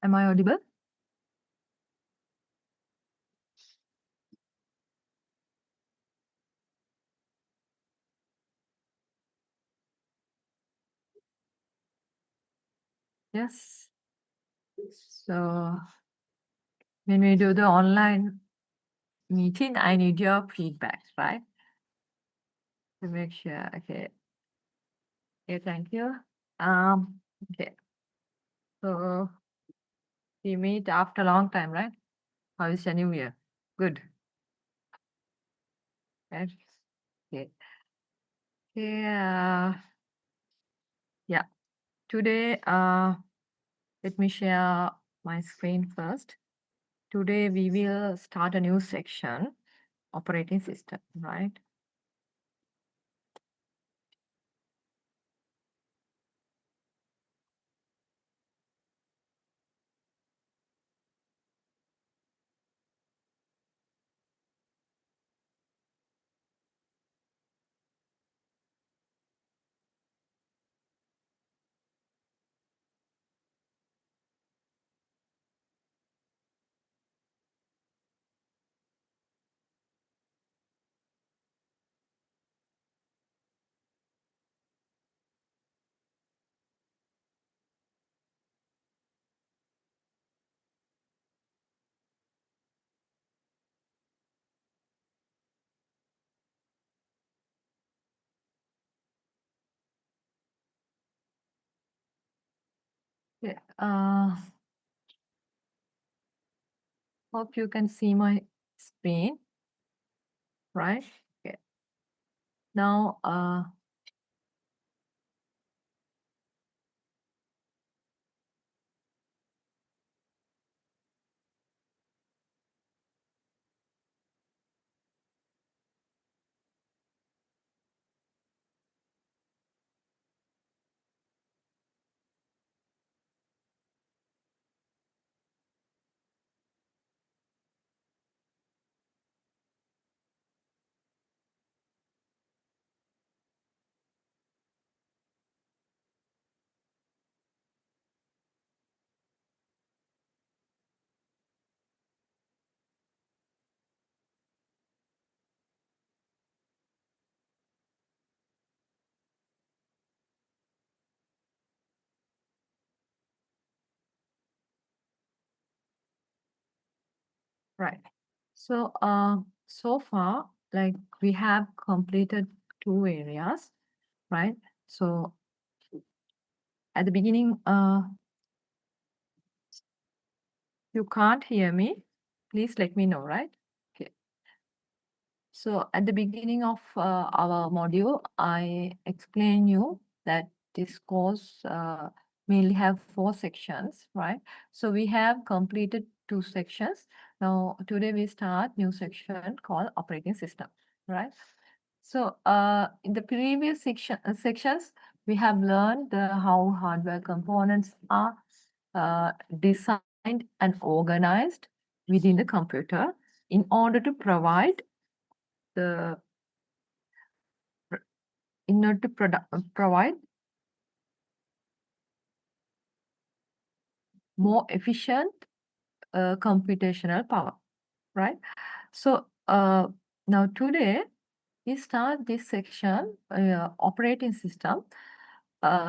Am I audible? Yes. So when we do the online meeting, I need your feedback, right? To make sure. Okay. Okay, thank you. Okay. So we meet after a long time, right? How is your new year? Good. Right? Okay. Okay. Yeah. Today, let me share my screen first. Today we will start a new section, operating system, right? Yeah. Hope you can see my screen, right? Okay. Now, right. So, so far, like we have completed 2 areas, right? So at the beginning, you can't hear me. Please let me know, right? Okay. So at the beginning of our module, I explained you that this course mainly have 4 sections, right? So we have completed 2 sections. Now today we start new section called operating system, right? So in the previous sections, we have learned how hardware components are designed and organized within the computer in order to provide the in order to provide more efficient computational power, right? So now today we start this section, operating system.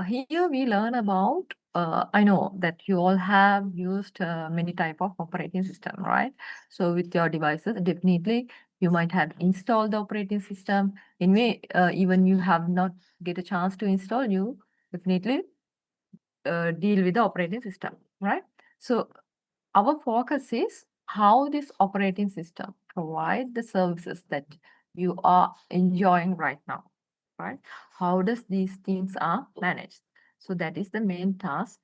Here we learn about, I know that you all have used many type of operating system, right? So with your devices, definitely you might have installed the operating system. Anyway, even you have not get a chance to install, you definitely deal with the operating system, right? So our focus is how this operating system provide the services that you are enjoying right now, right? How does these things are managed? So that is the main task,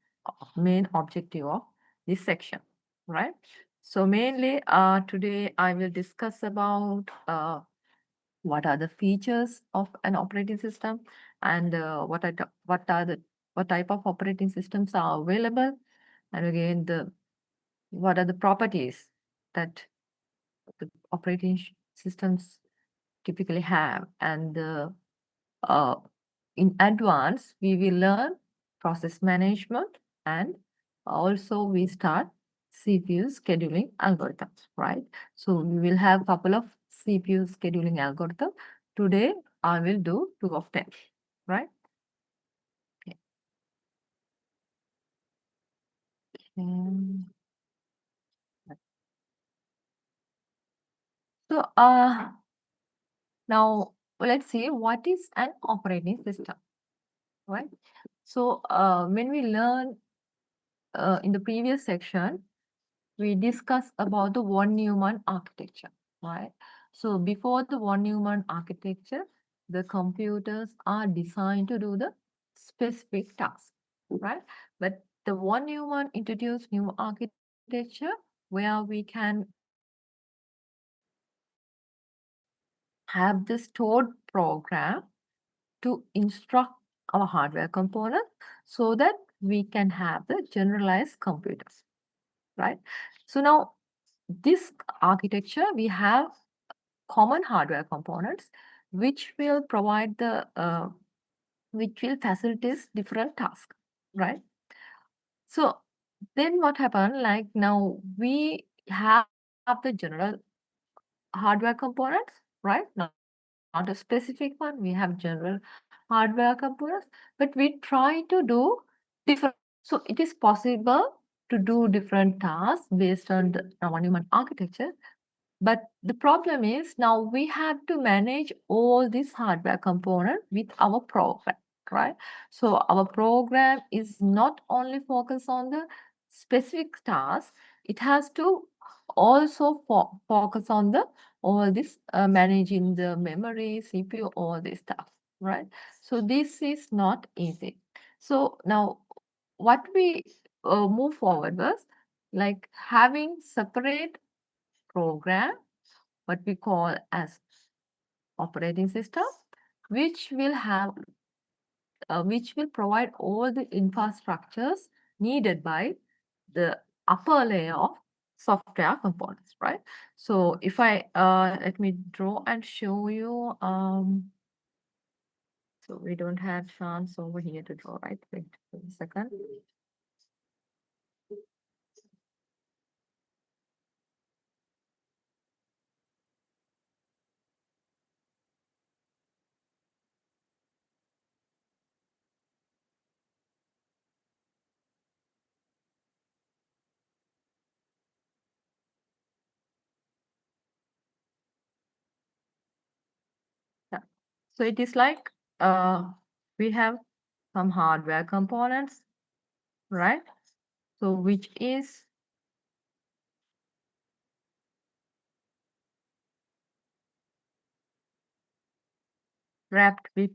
main objective of this section, right? So mainly today I will discuss about what are the features of an operating system and what type of operating systems are available, and again what are the properties that the operating systems typically have, and in advance we will learn process management and also we start CPU scheduling algorithms, right? So we will have couple of CPU scheduling algorithm. Today I will do two of them, right? Okay. Um, so now let's see what is an operating system, right? So when we learn in the previous section, we discussed about the von Neumann architecture, right? So before the von Neumann architecture, the computers are designed to do the specific task, right? But the von Neumann introduced new architecture where we can have the stored program to instruct our hardware component so that we can have the generalized computers, right? So now this architecture, we have common hardware components which will provide the which will facilitate different tasks, right? So then what happened, like now we have the general hardware components, right? Not a specific one. We have general hardware components, but we try to do different. So it is possible to do different tasks based on the non-human architecture. But the problem is now we have to manage all these hardware components with our program, right? So our program is not only focused on the specific task, it has to also focus on the all this managing the memory, CPU, all this stuff, right? So this is not easy. So now what we move forward was like having separate program, what we call as operating system, which will have which will provide all the infrastructures needed by the upper layer of software components, right? So if I let me draw and show you, so we don't have chance over here to draw, right? Wait a second. Yeah. So it is like we have some hardware components, right? So which is wrapped with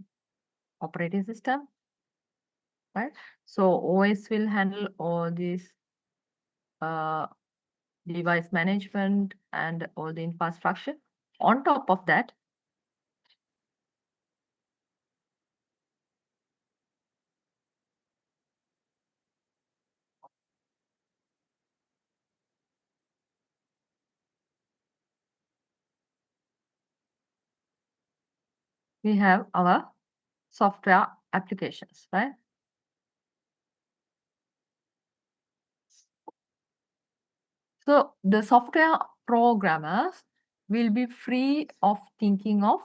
operating system, right? So OS will handle all these uh, device management and all the infrastructure. On top of that, we have our software applications, right? So the software programmers will be free of thinking of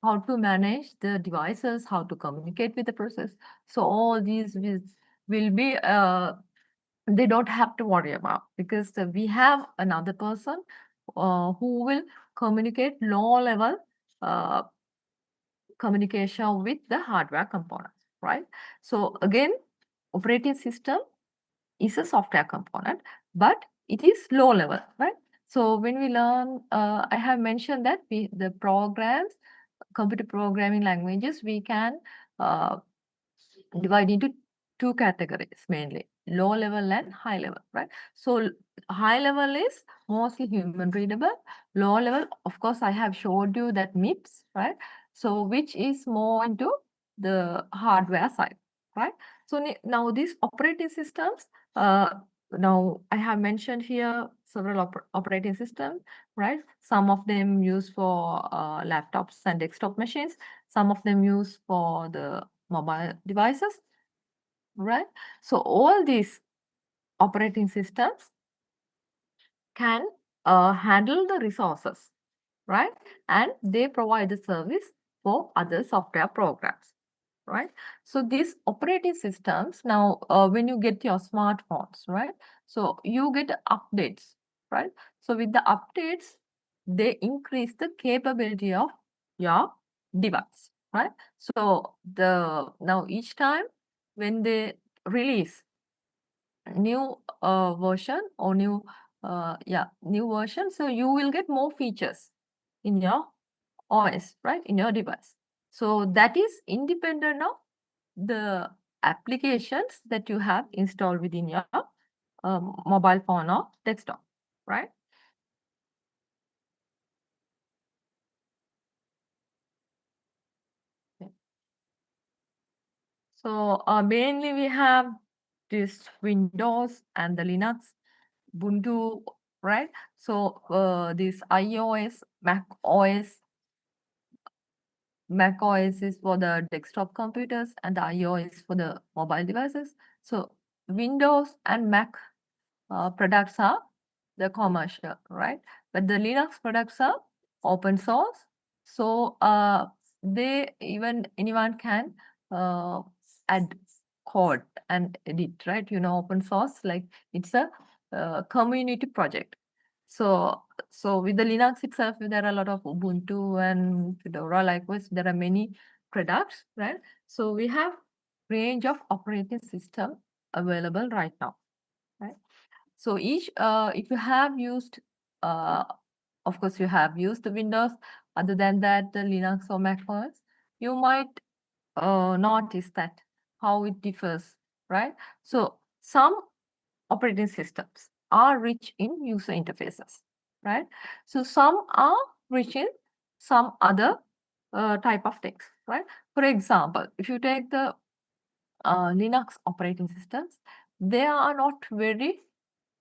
how to manage the devices, how to communicate with the process. So all these will be they don't have to worry about because we have another person who will communicate low level uh, communication with the hardware components, right? So again, operating system is a software component, but it is low level, right? So when we learn, I have mentioned that the programs, computer programming languages, we can uh, divide into two categories mainly, low level and high level, right? So high level is mostly human readable. Low level, of course, I have showed you that MIPS, right? So which is more into the hardware side, right? So now these operating systems, now I have mentioned here several operating systems, right? Some of them used for laptops and desktop machines. Some of them used for the mobile devices, right? So all these operating systems can handle the resources, right? And they provide the service for other software programs, right? So these operating systems now, when you get your smartphones, right? So you get updates, right? So with the updates, they increase the capability of your device, right? So the now each time when they release new version or new version, so you will get more features in your OS, right, in your device. So that is independent of the applications that you have installed within your mobile phone or desktop, right? Okay. So mainly we have this Windows and the Linux, Ubuntu, right? So this iOS, Mac OS is for the desktop computers and the iOS for the mobile devices. So Windows and Mac products are the commercial, right? But the Linux products are open source. So they even anyone can uh, add code and edit, right? You know, open source, like it's a community project. So so with the Linux itself, there are a lot of Ubuntu and Fedora. Likewise, there are many products, right? So we have range of operating system available right now, right? So each, if you have used, uh, of course, you have used the Windows. Other than that, the Linux or Mac OS, you might notice that how it differs, right? So some operating systems are rich in user interfaces, right? So some are rich in some other type of things, right? For example, if you take the Linux operating systems, they are not very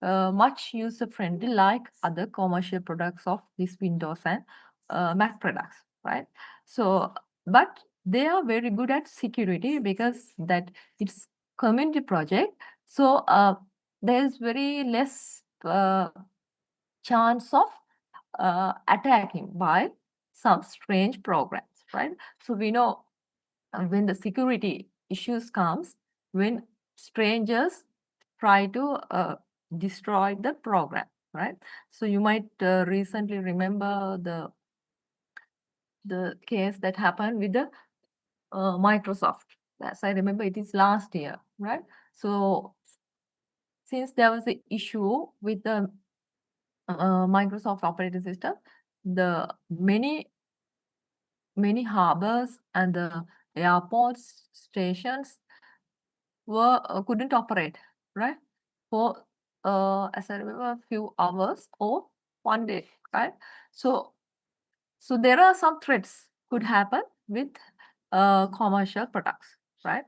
much user friendly like other commercial products of this Windows and Mac products, right? So, but they are very good at security because that it's community project. So there's very less chance of attacking by some strange programs, right? So we know when the security issues comes, when strangers try to destroy the program, right? So you might recently remember the case that happened with the Microsoft. As I remember, it is last year, right? So since there was an issue with the Microsoft operating system, the many harbors and the airports stations were couldn't operate, right? For as I remember, a few hours or one day, right? So so there are some threats could happen with commercial products, right?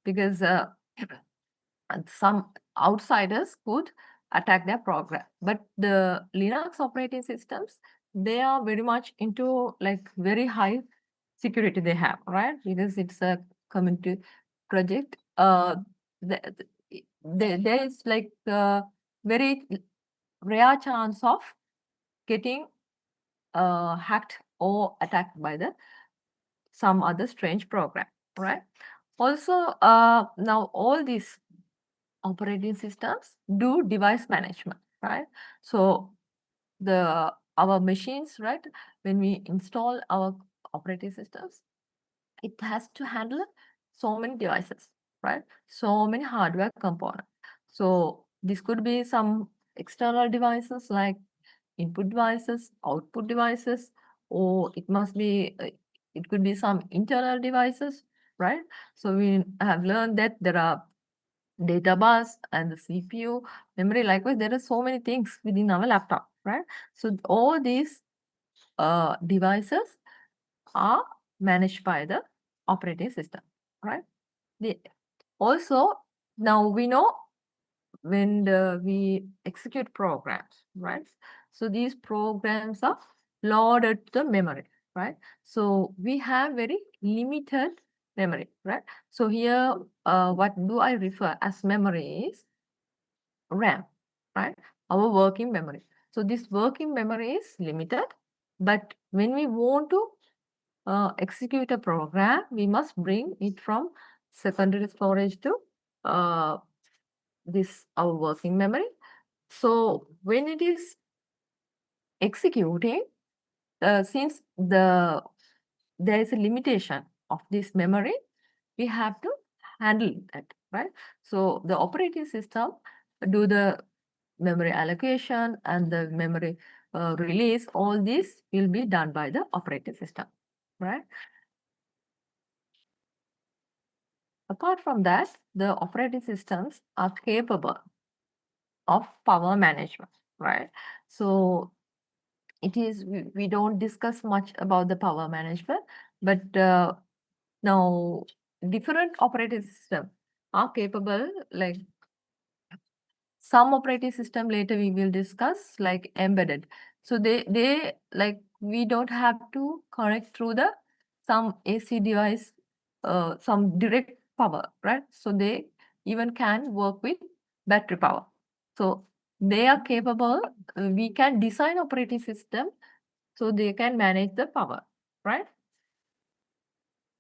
Because and some outsiders could attack their program. But the Linux operating systems, they are very much into like very high security they have, right? Because it's a community project. The, there is like a very rare chance of getting hacked or attacked by the some other strange program, right? Also, now all these operating systems do device management, right? So the our machines, right? When we install our operating systems, it has to handle so many devices, right? So many hardware components. So this could be some external devices like input devices, output devices, or it must be, it could be some internal devices, right? So we have learned that there are data bus and the CPU, memory. Likewise, there are so many things within our laptop, right? So all these devices are managed by the operating system, right? The, also, now we know when we execute programs, right? So these programs are loaded to the memory, right? So we have very limited memory, right? So here, what do I refer as memory is RAM, right? Our working memory. So this working memory is limited, but when we want to execute a program, we must bring it from secondary storage to uh, this our working memory. So when it is executing, since there is a limitation of this memory, we have to handle that, right? So the operating system do the memory allocation and the memory release. All this will be done by the operating system, right? Apart from that, the operating systems are capable of power management, right? So we don't discuss much about the power management, but now different operating systems are capable, like some operating system later we will discuss, like embedded. So they like we don't have to connect through the some AC device, some direct power, right? So they even can work with battery power. So they are capable. We can design operating system so they can manage the power, right?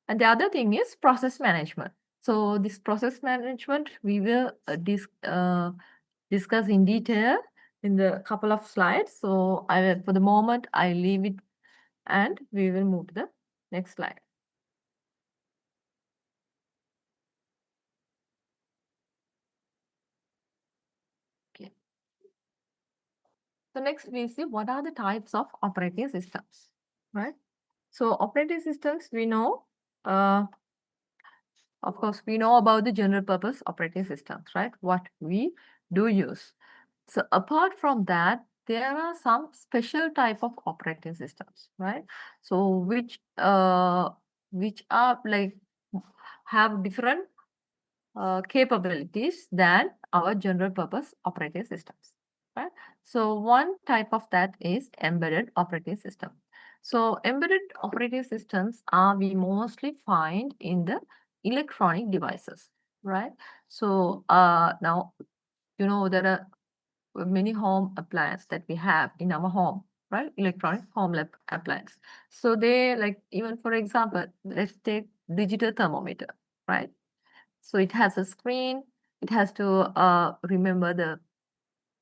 And the other thing is process management. So this process management we will discuss in detail in the couple of slides. So I will, for the moment, I leave it and we will move to the next slide. Okay. So next we see what are the types of operating systems, right? So operating systems we know, of course, we know about the general purpose operating systems, right? What we do use. So apart from that, there are some special type of operating systems, right? So which are like have different capabilities than our general purpose operating systems, right? So one type of that is embedded operating system. So embedded operating systems are we mostly find in the electronic devices, right? So now you know there are many home appliances that we have in our home, right? Electronic home lab appliance. So they like even for example, let's take digital thermometer, right? So it has a screen. It has to remember the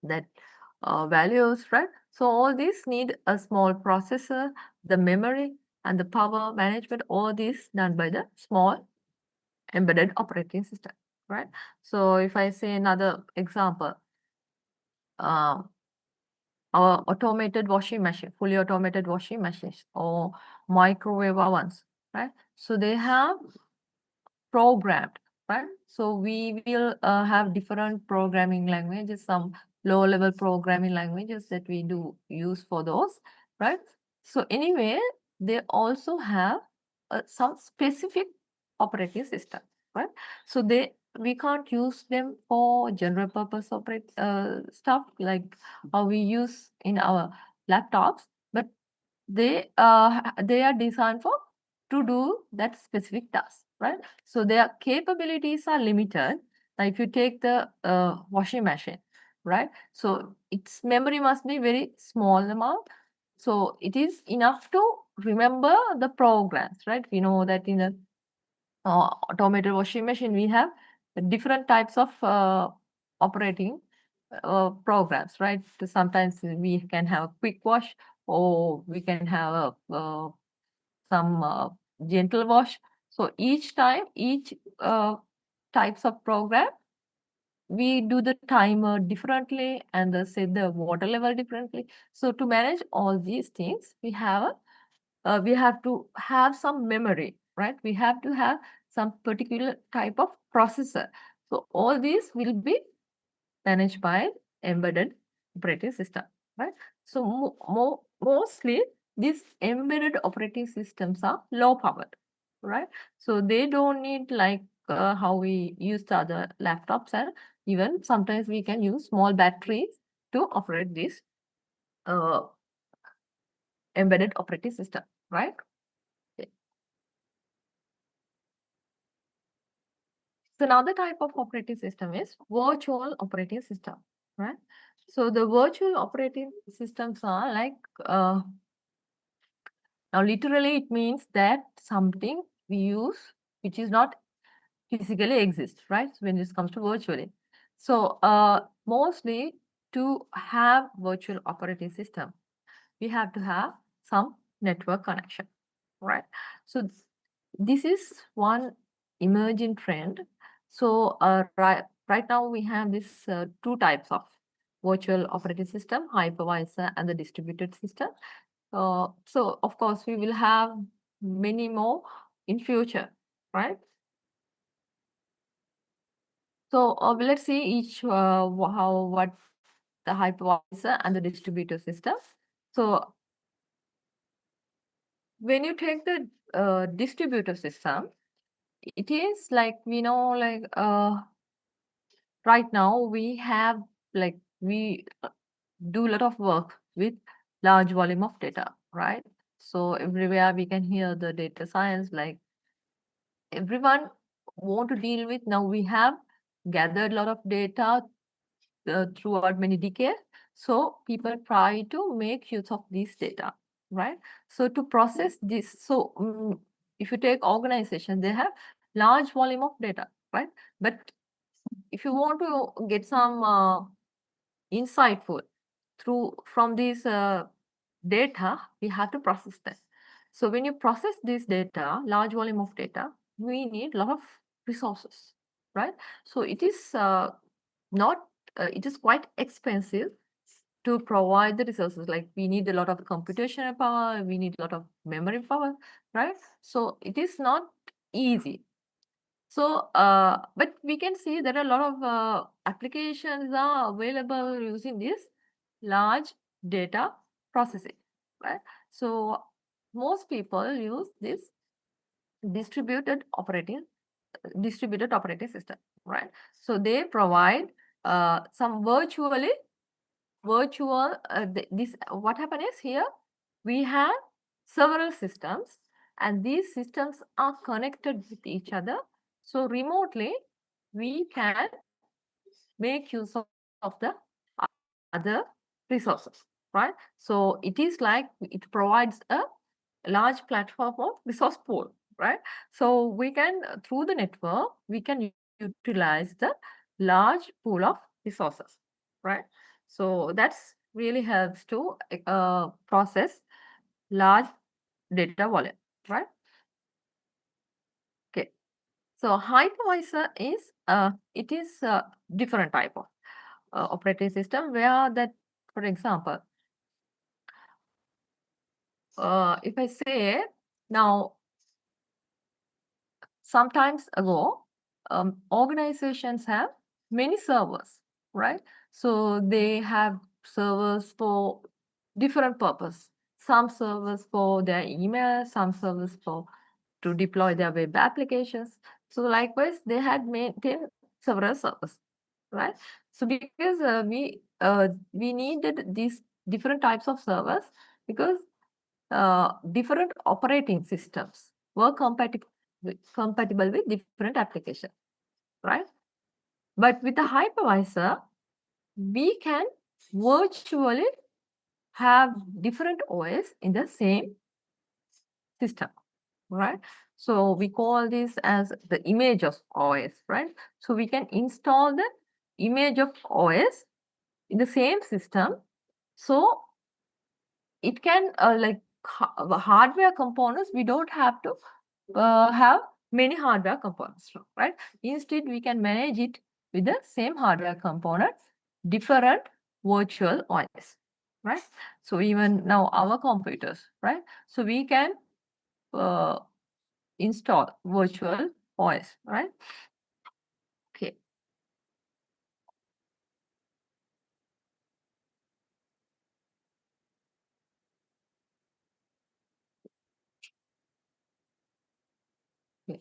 that values, right? So all these need a small processor, the memory, and the power management. All this done by the small embedded operating system, right? So if I say another example, um, our automated washing machine, fully automated washing machines, or microwave ovens, right? So they have programmed, right? So we will have different programming languages, some low-level programming languages that we do use for those, right? So anyway, they also have some specific operating system, right? So we can't use them for general purpose stuff like how we use in our laptops, but they are designed for to do that specific task, right? So their capabilities are limited. Now, if you take the washing machine, right? So its memory must be very small amount. So it is enough to remember the programs, right? We know that in a automated washing machine, we have different types of operating programs, right? So sometimes we can have a quick wash, or we can have some gentle wash. So each time, each types of program, we do the timer differently and set the water level differently. So to manage all these things, we have to have some memory, right? We have to have some particular type of processor. So all these will be managed by embedded operating system, right? So mostly these embedded operating systems are low powered, right? So they don't need like how we use the other laptops, and even sometimes we can use small batteries to operate this uh, embedded operating system, right? Okay. So another type of operating system is virtual operating system. right? So the virtual operating systems are like, now literally it means that something we use which is not physically exist, right? When it comes to virtually. So mostly to have virtual operating system, we have to have some network connection, right? So this is one emerging trend. So right now we have this two types of virtual operating system, hypervisor and the distributed system. So of course we will have many more in future, right? So let's see each what the hypervisor and the distributor system. So when you take the distributor system, it is like we know like right now we have like we do a lot of work with large volume of data, right? So everywhere we can hear the data science, like everyone want to deal with. Now we have gathered a lot of data throughout many decades. So people try to make use of this data, right? So to process this, so if you take organization, they have large volume of data, right? But if you want to get some insightful through from this data, we have to process that. So when you process this data, large volume of data, we need a lot of resources, right? So it is not, it is quite expensive to provide the resources. Like we need a lot of computational power, we need a lot of memory power, right? So it is not easy. So, but we can see there are a lot of applications are available using this large data processing, right? So most people use this distributed operating distributed operating system, right? So they provide some virtual this what happened is here we have several systems and these systems are connected with each other, so remotely we can make use of the other resources, right? So it is like it provides a large platform of resource pool, right? So we can through the network we can utilize the large pool of resources, right? So that's really helps to process large data volume, right? Okay. So hypervisor is it is a different type of operating system where that, for example, if I say now sometimes ago, organizations have many servers, right? So they have servers for different purpose. Some servers for their email, some servers for to deploy their web applications. So likewise, they had maintained several servers, right? So because we needed these different types of servers because different operating systems were compatible with different applications, right? But with the hypervisor, we can virtually have different OS in the same system, right? So we call this as the image of OS, right? So we can install the image of OS in the same system. So it can hardware components, we don't have to have many hardware components, right? Instead, we can manage it with the same hardware component, different virtual OS, right? So even now our computers, right? So we can uh, install virtual OS, right? Okay. Okay.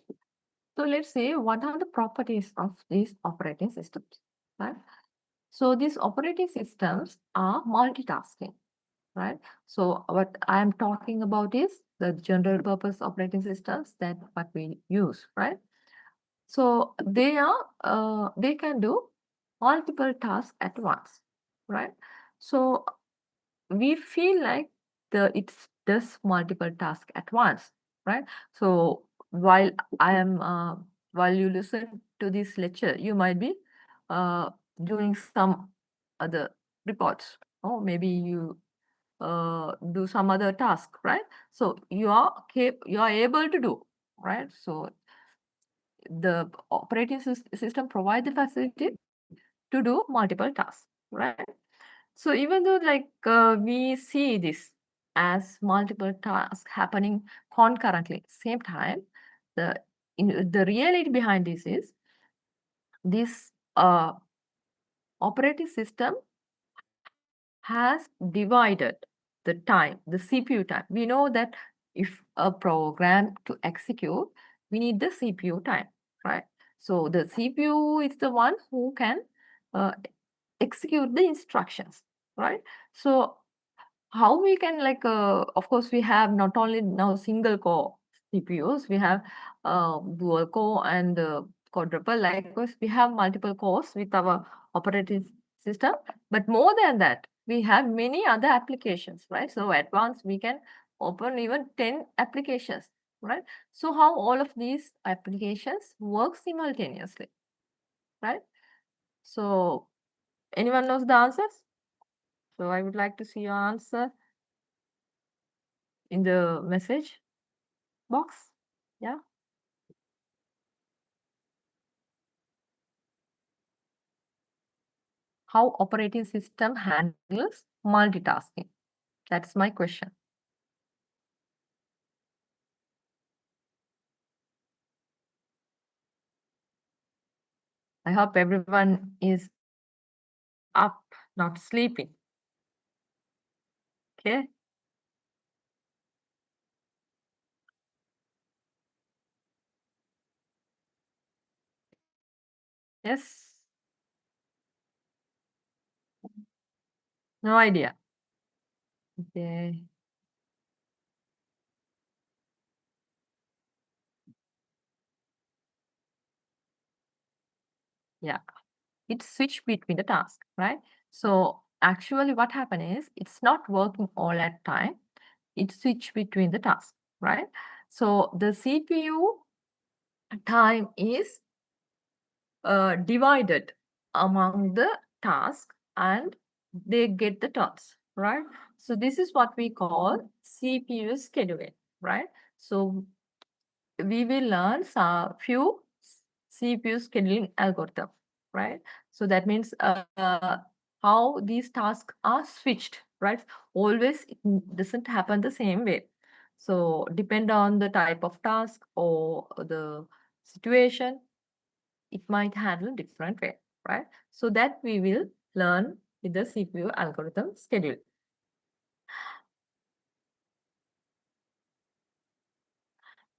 So let's say what are the properties of these operating systems, right? So these operating systems are multitasking, right? So what I am talking about is the general purpose operating systems that what we use, right? So they can do multiple tasks at once, right? So we feel like it does multiple tasks at once, right? So while I am while you listen to this lecture, you might be uh, doing some other reports, or maybe you do some other task, right? So you are able to do, right? So the operating system provides the facility to do multiple tasks, right? So even though like we see this as multiple tasks happening concurrently, same time, the reality behind this is this operating system has divided the time, the CPU time. We know that if a program to execute, we need the CPU time, right? So the CPU is the one who can uh, execute the instructions, right? So how we can like of course we have not only now single core CPUs, we have dual core and quadruple. Likewise, we have multiple cores with our operating system. But more than that, we have many other applications, right? So advanced, we can open even 10 applications, right? So how all of these applications work simultaneously, right? So anyone knows the answers? So I would like to see your answer in the message box. Yeah. How operating system handles multitasking? That's my question. I hope everyone is up, not sleeping. Okay. Yes. No idea. Okay. Yeah. It's switch between the tasks, right? So actually what happened is it's not working all at time. It switch between the tasks, right? So the CPU time is divided among the task and they get the turns, right? So this is what we call CPU scheduling, right? So we will learn some few CPU scheduling algorithm, right? So that means how these tasks are switched, right? Always it doesn't happen the same way. So depend on the type of task or the situation, it might handle different way, right? So that we will learn with the CPU algorithm schedule.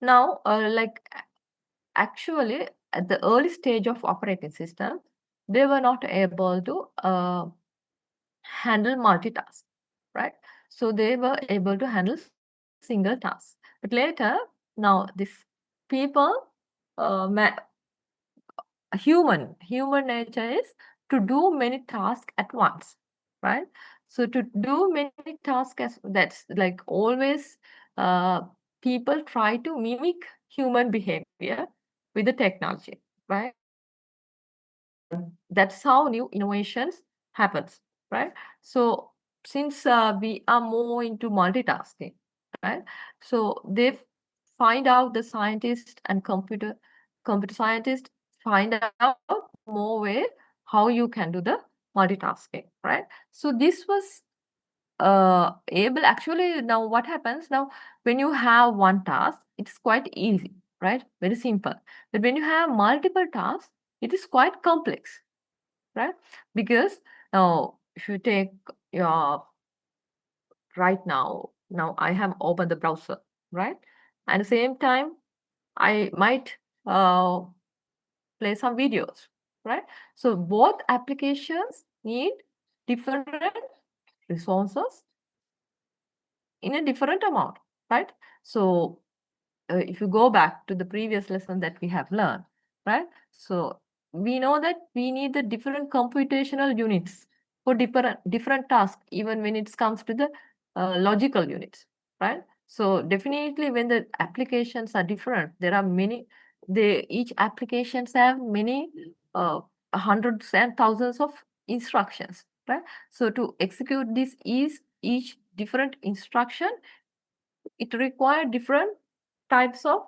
Now, actually, at the early stage of operating system, they were not able to handle multitask, right? So they were able to handle single task. But later, now this people human nature is to do many tasks at once, right? So to do many tasks as that's like always uh, people try to mimic human behavior with the technology, right? That's how new innovations happens, right? So since we are more into multitasking, right? So they find out the scientists and computer scientists find out more way how you can do the multitasking, right? So this was able actually now what happens now when you have one task, it's quite easy, right? Very simple. But when you have multiple tasks, it is quite complex, right? Because now, if you take your right now I have opened the browser, right? At the same time, I might uh, play some videos, right? So both applications need different resources in a different amount, right? So if you go back to the previous lesson that we have learned, right? So we know that we need the different computational units for different tasks, even when it comes to the logical units, right? So definitely when the applications are different, there are many, each applications have many hundreds and thousands of instructions, right? So to execute this is each different instruction, it requires different types of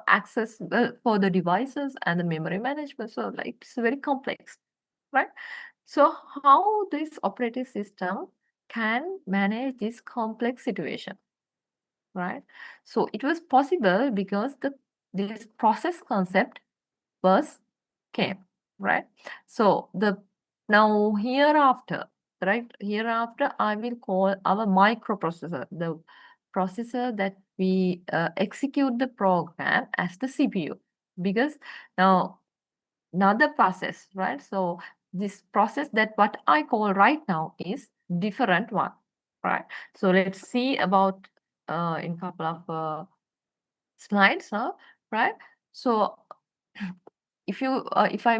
access for the devices and the memory management. So like it's very complex, right? So how this operating system can manage this complex situation, right? So it was possible because this process concept was came, right? So now hereafter, right? Hereafter, I will call our microprocessor, the processor that we execute the program as the CPU, because now another process, right? So this process that what I call right now is different one, right? So let's see about in couple of slides, right? So if I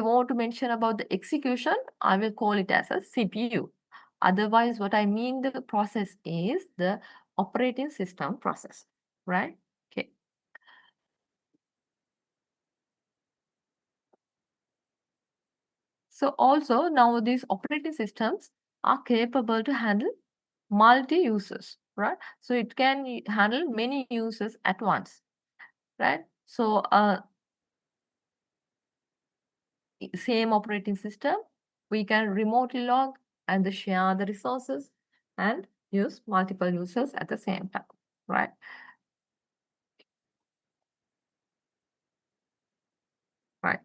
want to mention about the execution, I will call it as a CPU. Otherwise, what I mean the process is the operating system process, right? Okay. So also now these operating systems are capable to handle multi-users, right? So it can handle many users at once, right? So same operating system, we can remotely log and share the resources and use multiple users at the same time, right? Right.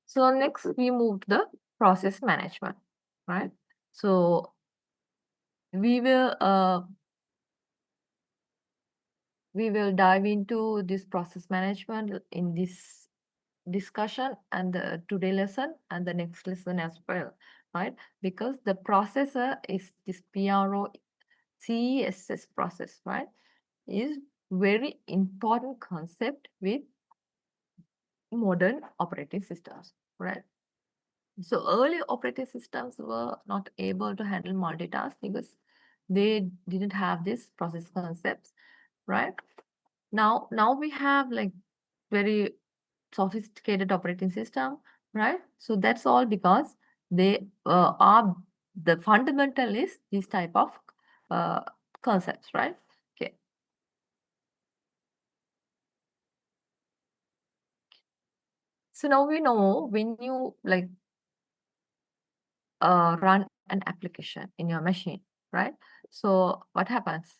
So next we move to the process management, right? So we will uh, we will dive into this process management in this discussion and the today lesson and the next lesson as well, right? Because the processor is this CSS process, right? Is very important concept with modern operating systems, right? So early operating systems were not able to handle multitask because they didn't have this process concepts, right? Now we have like very sophisticated operating system, right? So that's all because they are the fundamental is this type of uh, concepts, right? Okay. So now we know when you like run an application in your machine, right? So what happens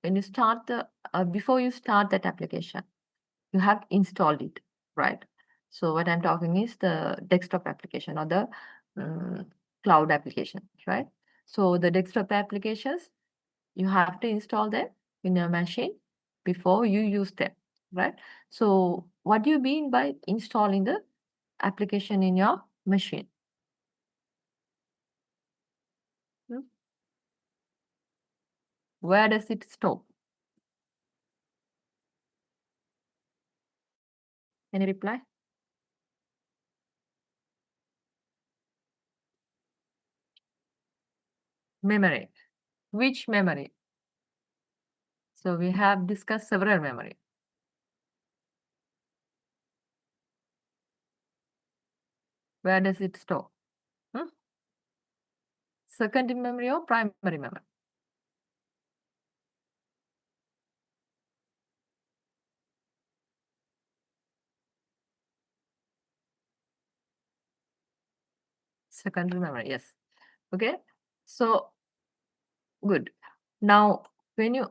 when you start before you start that application, you have installed it, right? So what I'm talking is the desktop application or the um, cloud application, right? So the desktop applications, you have to install them in your machine before you use them, right? So what do you mean by installing the application in your machine? Hmm? Where does it stop? Any reply? Memory. Which memory? So we have discussed several memory. Where does it store? Hmm? Secondary memory or primary memory? Secondary memory, yes. Okay. So good. Now when you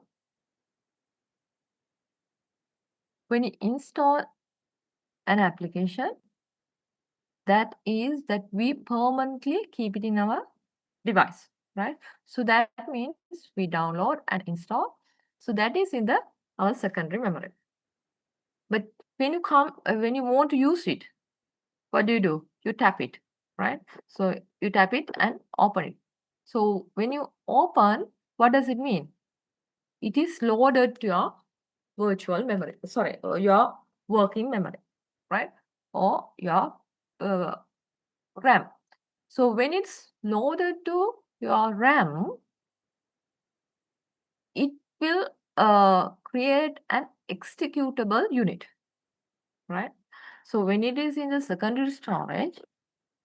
install an application, that is that we permanently keep it in our device, right? So that means we download and install. So that is in the our secondary memory. But when you want to use it, what do? You tap it, right? So you tap it and open it. So when you open, what does it mean? It is loaded to your virtual memory, sorry, your working memory, right? Or your RAM. So when it's loaded to your RAM, it will create an executable unit, right? So when it is in the secondary storage,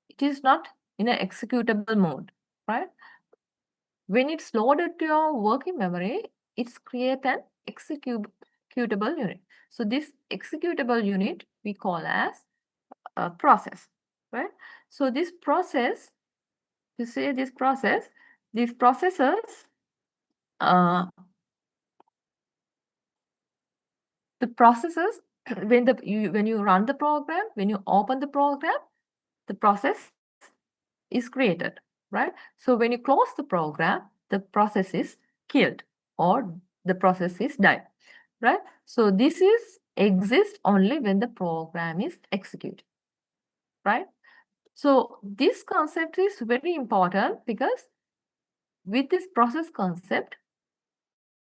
it is not in an executable mode, right? When it's loaded to your working memory, it's create an executable unit. So this executable unit we call as a process, right? So this process, you say this process, these processors, uh, the processes when you run the program, when you open the program, the process is created, right? So when you close the program, the process is killed or the process is died, right? So this is exists only when the program is executed, right? So this concept is very important because with this process concept,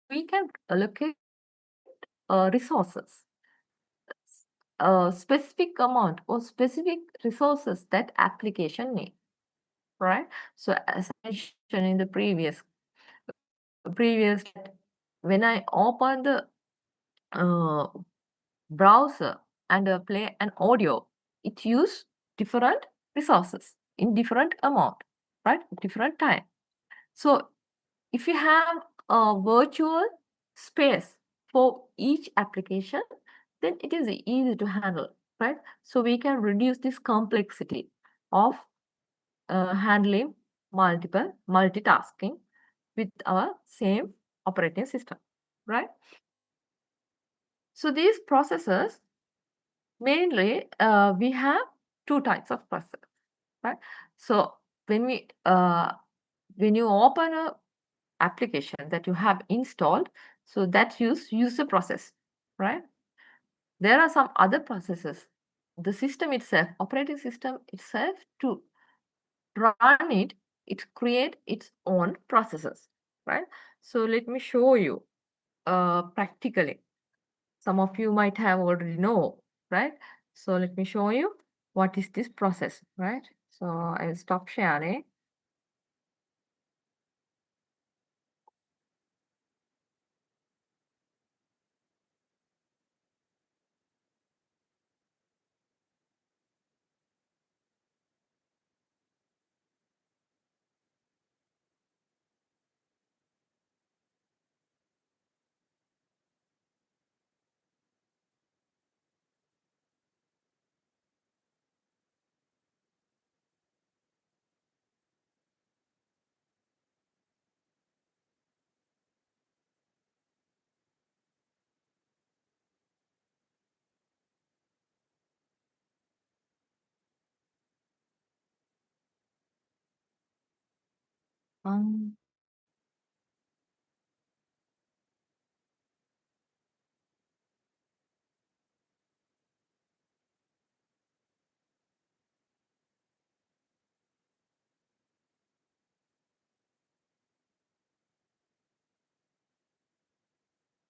we can allocate resources, a specific amount or specific resources that application need, right? So as I mentioned in the previous, when I open the uh, browser and play an audio, it use different resources in different amount, right? Different time. So if you have a virtual space for each application, then it is easy to handle, right? So we can reduce this complexity of handling multitasking with our same operating system, right? So these processors, mainly we have two types of processors, right? So when when you open a application that you have installed, so that user process, right? There are some other processes. The system itself, operating system itself, to run it, it create its own processes, right? So let me show you practically. Some of you might have already know, right? So let me show you what is this process, right? So I'll stop sharing. Um,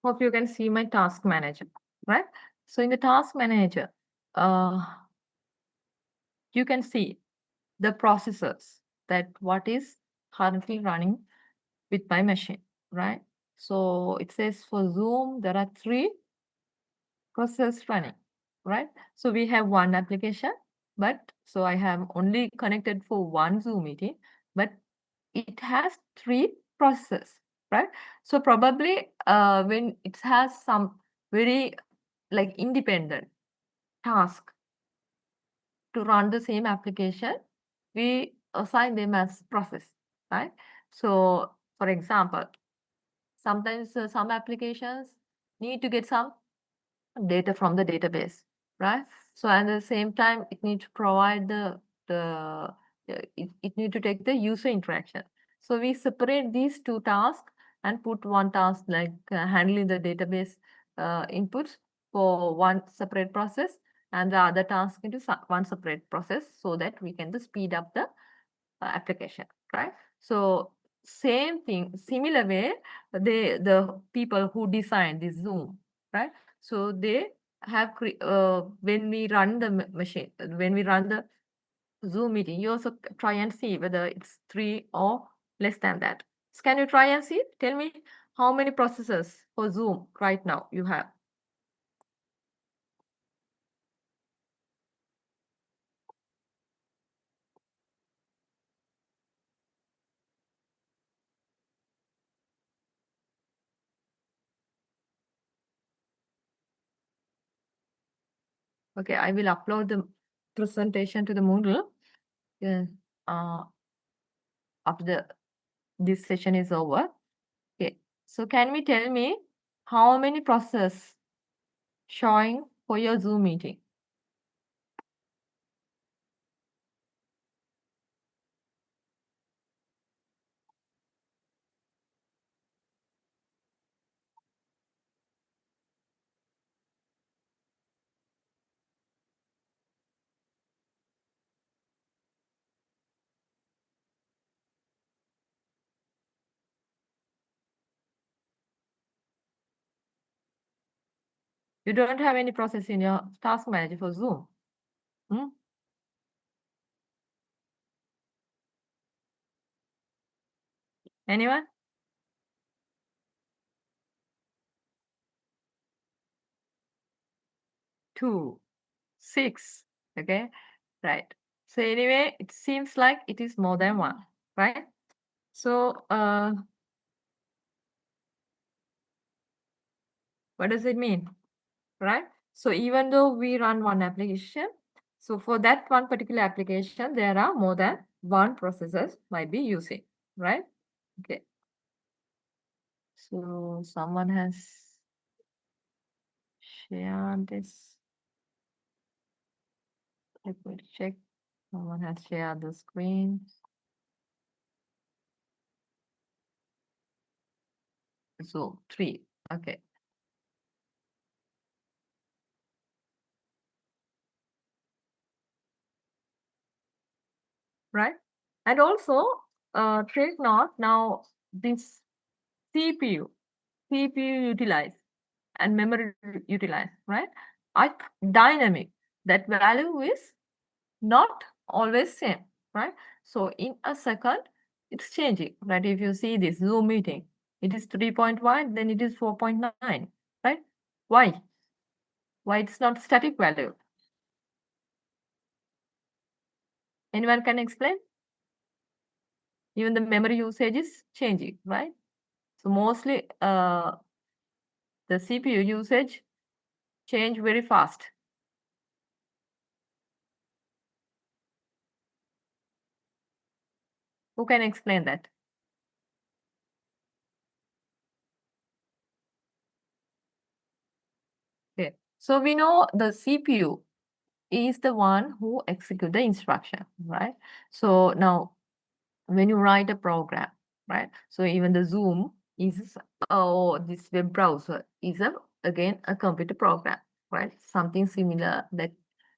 Hope you can see my task manager, right? So in the task manager, uh, you can see the processors that what is currently running with my machine, right? So it says for Zoom, there are 3 process running, right? So we have one application, but so I have only connected for one Zoom meeting, but it has 3 processes, right? So probably when it has some very like independent task to run the same application, we assign them as process, right? So for example, sometimes some applications need to get some data from the database, right? So at the same time, it needs to provide it need to take the user interaction. So we separate these 2 tasks and put one task like handling the database inputs for one separate process and the other task into one separate process so that we can just speed up the application, right? So same thing, similar way, the people who design this Zoom, right? So they have when we run the machine, when we run the Zoom meeting. You also try and see whether it's 3 or less than that. So can you try and see? Tell me how many processors for Zoom right now you have. Okay, I will upload the presentation to the Moodle uh, after this session is over. Okay, so can we tell me how many processors showing for your Zoom meeting? You don't have any process in your task manager for Zoom. Hmm? Anyone? 2, 6. Okay, right. So anyway, it seems like it is more than 1, right? So what does it mean, right? So even though we run one application, so for that one particular application, there are more than 1 processors might be using, right? Okay. So someone has shared this. Let me check. Someone has shared the screen. So 3. Okay. Right. And also, take note now this CPU, CPU utilize and memory utilize, right? Are dynamic. That value is not always same, right? So in a second, it's changing, right? If you see this Zoom meeting, it is 3.1, then it is 4.9, right? Why? Why it's not static value? Anyone can explain? Even the memory usage is changing, right? So mostly the CPU usage change very fast. Who can explain that? Okay. So we know the CPU is the one who execute the instruction, right? So now when you write a program, right? So even the Zoom is, or this web browser is again a computer program, right? Something similar that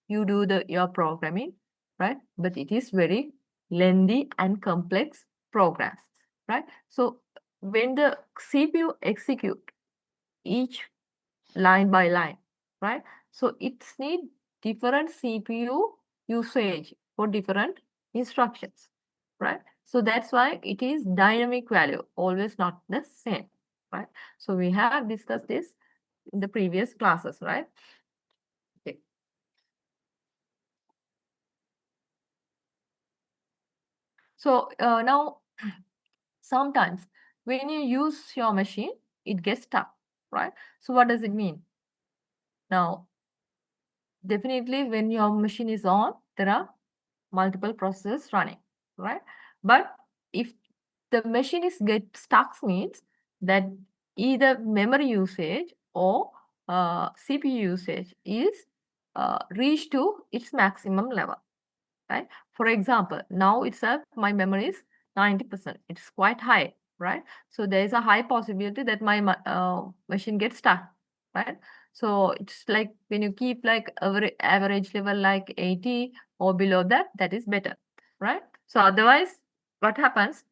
you do your programming, right? But it is very lengthy and complex programs, right? So when the CPU execute each line by line, right? So it's need different CPU usage for different instructions, right? So that's why it is dynamic value, always not the same, right? So we have discussed this in the previous classes, right? Okay. So now sometimes when you use your machine, it gets stuck, right? So what does it mean? Now, definitely when your machine is on, there are multiple processes running, right? But if the machine is get stuck means that either memory usage or CPU usage is reached to its maximum level, right? For example, now itself my memory is 90%. It's quite high, right? So there is a high possibility that my machine gets stuck, right? So it's like when you keep like average level like 80 or below that, that is better, right? So otherwise, what happens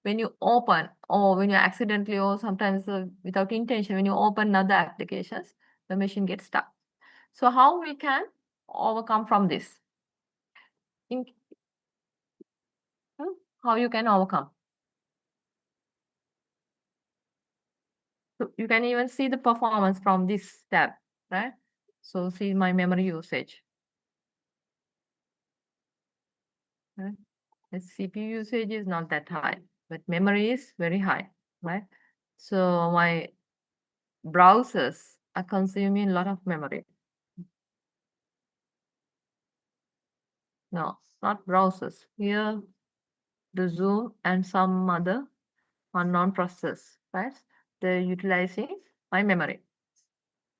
when you open or when you accidentally or sometimes without intention, when you open other applications, the machine gets stuck. So how we can overcome from this? In how you can overcome. So you can even see the performance from this tab, right? So see my memory usage. Right? The CPU usage is not that high, but memory is very high, right? So my browsers are consuming a lot of memory. No, not browsers. Here, the Zoom and some other unknown process, right? They're utilizing my memory.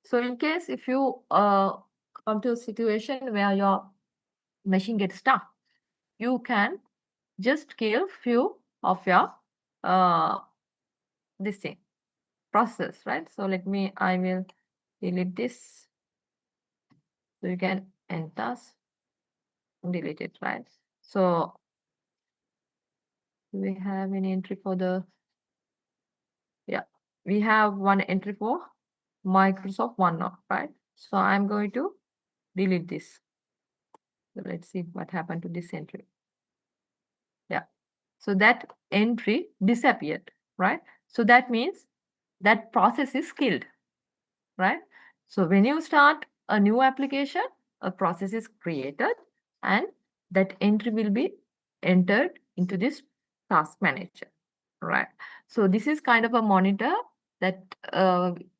So in case if you come to a situation where your machine gets stuck, you can just kill few of your uh, this thing process, right? So I will delete this. So you can enter, delete it, right? So do we have any entry for the, yeah, we have one entry for Microsoft OneNote, right? So I'm going to delete this. So let's see what happened to this entry. Yeah. So that entry disappeared, right? So that means that process is killed, right? So when you start a new application, a process is created and that entry will be entered into this task manager, right? So this is kind of a monitor that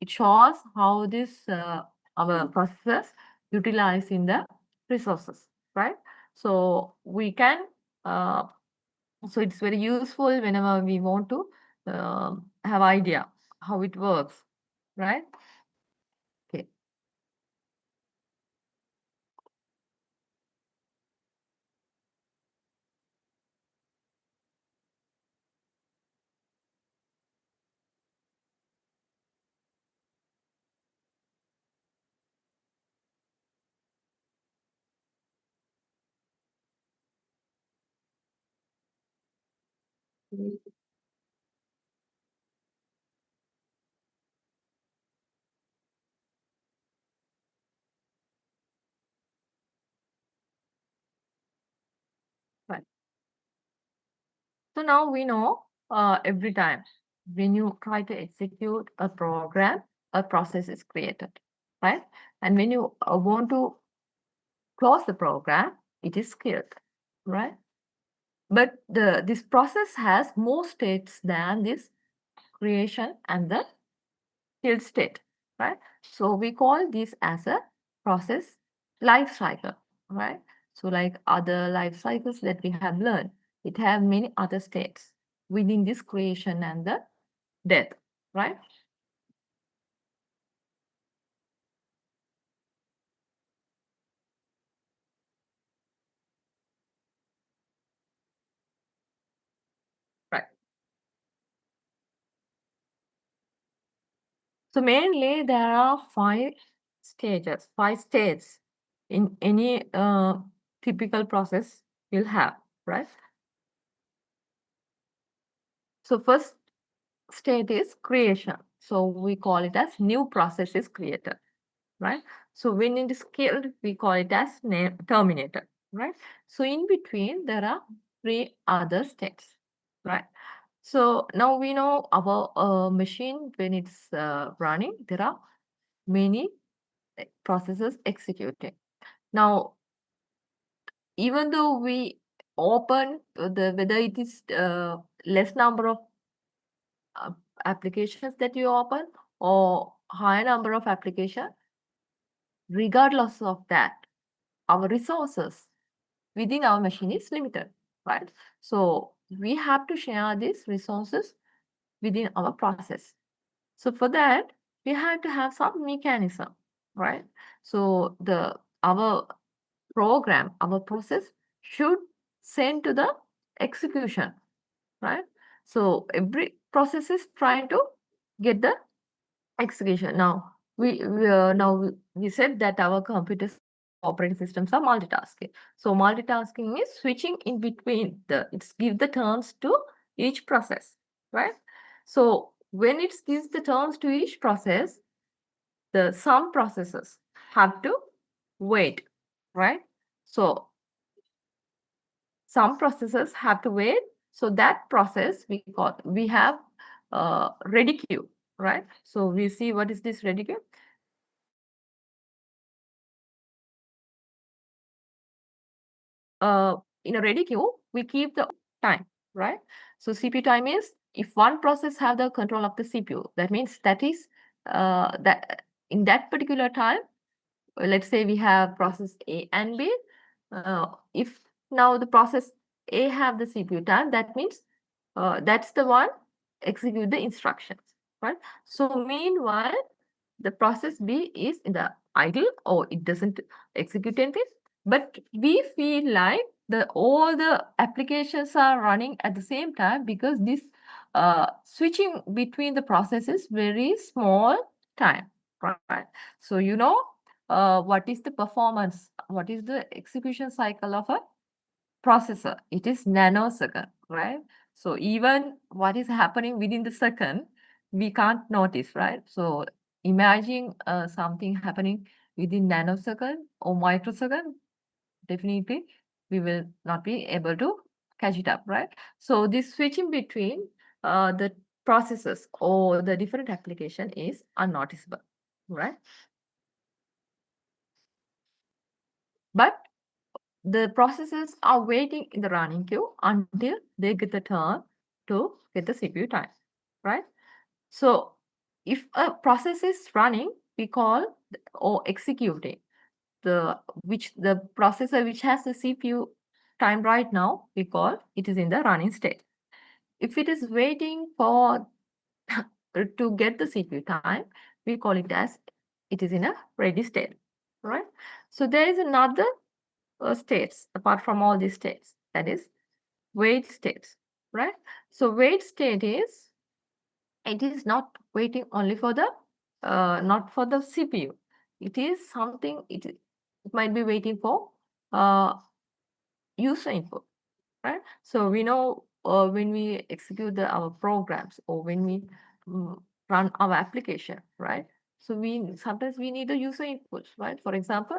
it shows how this our processes utilize in the resources, right? So we can so it's very useful whenever we want to have idea how it works, right? Okay. Right. So now we know every time when you try to execute a program, a process is created, right? And when you want to close the program, it is killed, right? But this process has more states than this creation and the killed state, right? So we call this as a process life cycle, right? So like other life cycles that we have learned, it have many other states within this creation and the death, right? Right. So mainly there are five states in any typical process you'll have, right? So first state is creation. So we call it as new process is created, right? So when it is killed, we call it as terminated, right? So in between, there are three other states, right? So now we know our machine, when it's running, there are many processes executing. Now, even though we open whether it is less number of uh, applications that you open or higher number of application, regardless of that, our resources within our machine is limited, right? So we have to share these resources within our process. So for that, we have to have some mechanism, right? So our program, our process should send to the execution, right? So every process is trying to get the execution. Now we said that our computers operating systems are multitasking. So multitasking is switching in between it's give the turns to each process, right? So when it gives the turns to each process, some processes have to wait, right? So some processes have to wait So that process we have ready queue, right? So we see what is this ready queue. In a ready queue, we keep the time, right? So CPU time is if one process have the control of the CPU, that means that is that in that particular time, let's say we have process A and B. If now the process A have the CPU time, that means that's the one execute the instructions, right? So meanwhile, the process B is in the idle or it doesn't execute anything, but we feel like all the applications are running at the same time because this switching between the processes very small time, right? So what is the performance? What is the execution cycle of a processor? It is nanosecond, right? So even what is happening within the second, we can't notice, right? So imagine something happening within nanosecond or microsecond, definitely we will not be able to catch it up, right? So this switching between the processes or the different application is unnoticeable, right? But the processes are waiting in the running queue until they get the turn to get the CPU time, right? So if a process is running, we call or executing the processor which has the CPU time right now, we call it is in the running state. If it is waiting for to get the CPU time, we call it as it is in a ready state, right? So there is another states apart from all these states, that is wait states, right? So wait state is it is not waiting only for the not for the CPU. It is something it might be waiting for uh, user input, right? So we know when we execute our programs or when we mm, run our application, right? So we sometimes we need the user inputs, right? For example,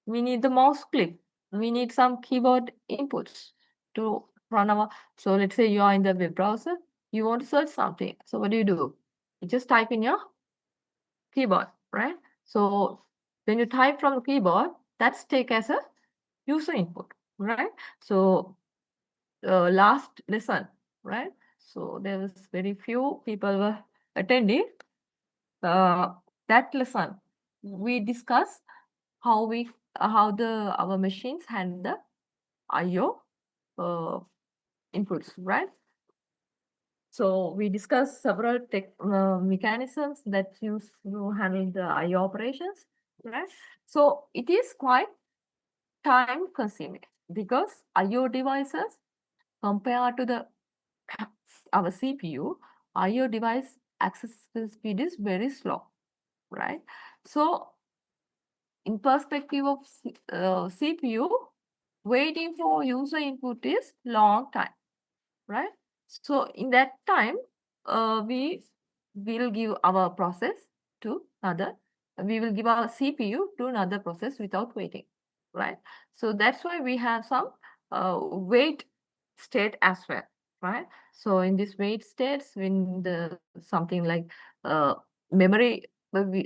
we need the mouse click. We need some keyboard inputs to run our. So let's say you are in the web browser, you want to search something. So what do? You just type in your keyboard, right? So when you type from the keyboard, that's take as a user input, right? So last lesson, right? So there was very few people were attending uh, that lesson. We discuss how how the our machines handle the IO uh, inputs, right? So we discussed several mechanisms that use to handle the IO operations, right? So it is quite time consuming because IO devices compared to the our CPU, IO device access speed is very slow, right? So in perspective of CPU, waiting for user input is long time, right? So in that time, we will give our process to another, we will give our CPU to another process without waiting, right? So that's why we have some wait state as well, right? So in this wait states, when the something like uh, memory,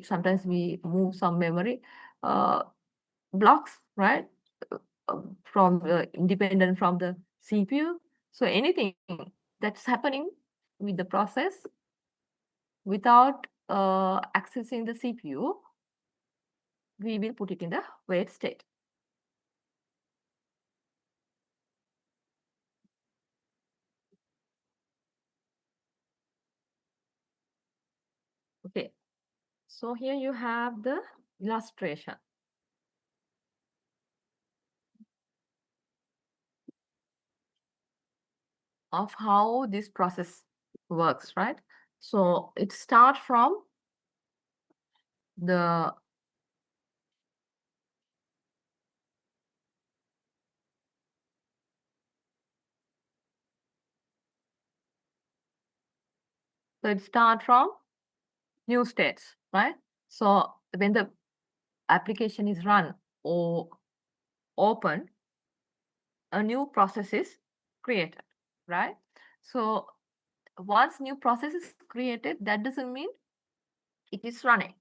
sometimes we move some memory uh, blocks, right? From independent from the CPU. So anything that's happening with the process without accessing the CPU, we will put it in the wait state. Okay. So here you have the illustration of how this process works, right? So it starts from the so it starts from new states, right? So when the application is run or open, a new process is created, right? So once new process is created, that doesn't mean it is running,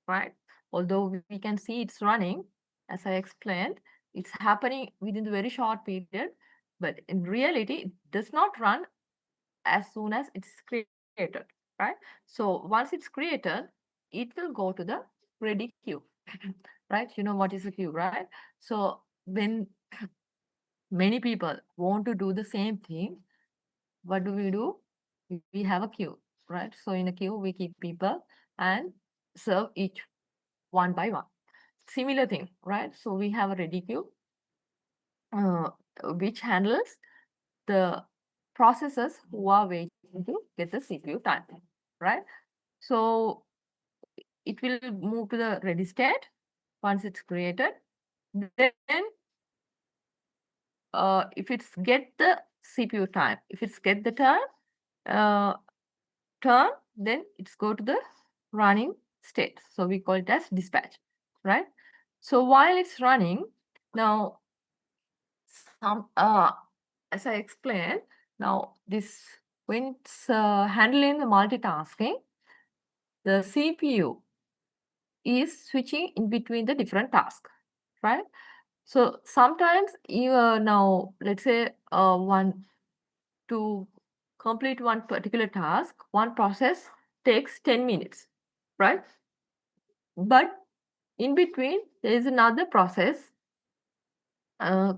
right? Although we can see it's running, as I explained, it's happening within the very short period, but in reality, it does not run as soon as it's created, right? So once it's created, it will go to the ready queue, right? You know what is a queue, right? So when many people want to do the same thing, what do? We have a queue, right? So in a queue, we keep people and serve each one by one. Similar thing, right? So we have a ready queue, uh, which handles the processes who are waiting to get the CPU time, right? So it will move to the ready state once it's created. Then, if it's get the CPU time, if it's get the uh, turn, then it's go to the running state. So we call it as dispatch, right? So while it's running, now some as I explained, now this when it's handling the multitasking, the CPU is switching in between the different tasks, right? So sometimes you now let's say one to complete one particular task, one process takes 10 minutes, right? But in between, there is another process uh,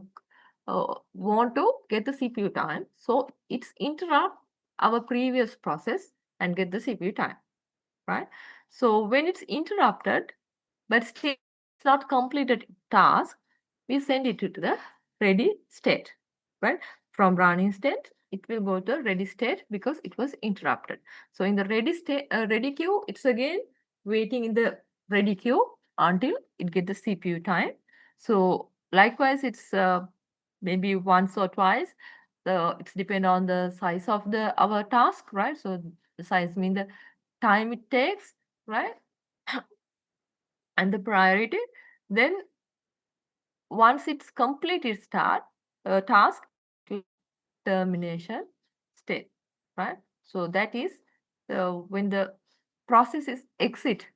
want to get the CPU time. So it's interrupt our previous process and get the CPU time, right? So when it's interrupted, but still it's not completed task, we send it to the ready state, right? From running state, it will go to ready state because it was interrupted. So in the ready state, ready queue, it's again waiting in the ready queue until it get the CPU time. So likewise, it's maybe once or twice. It's depend on the size of the our task, right? So the size mean the time it takes, right? And the priority. Then once it's completed task, it will termination state, right? So that is when the process is exit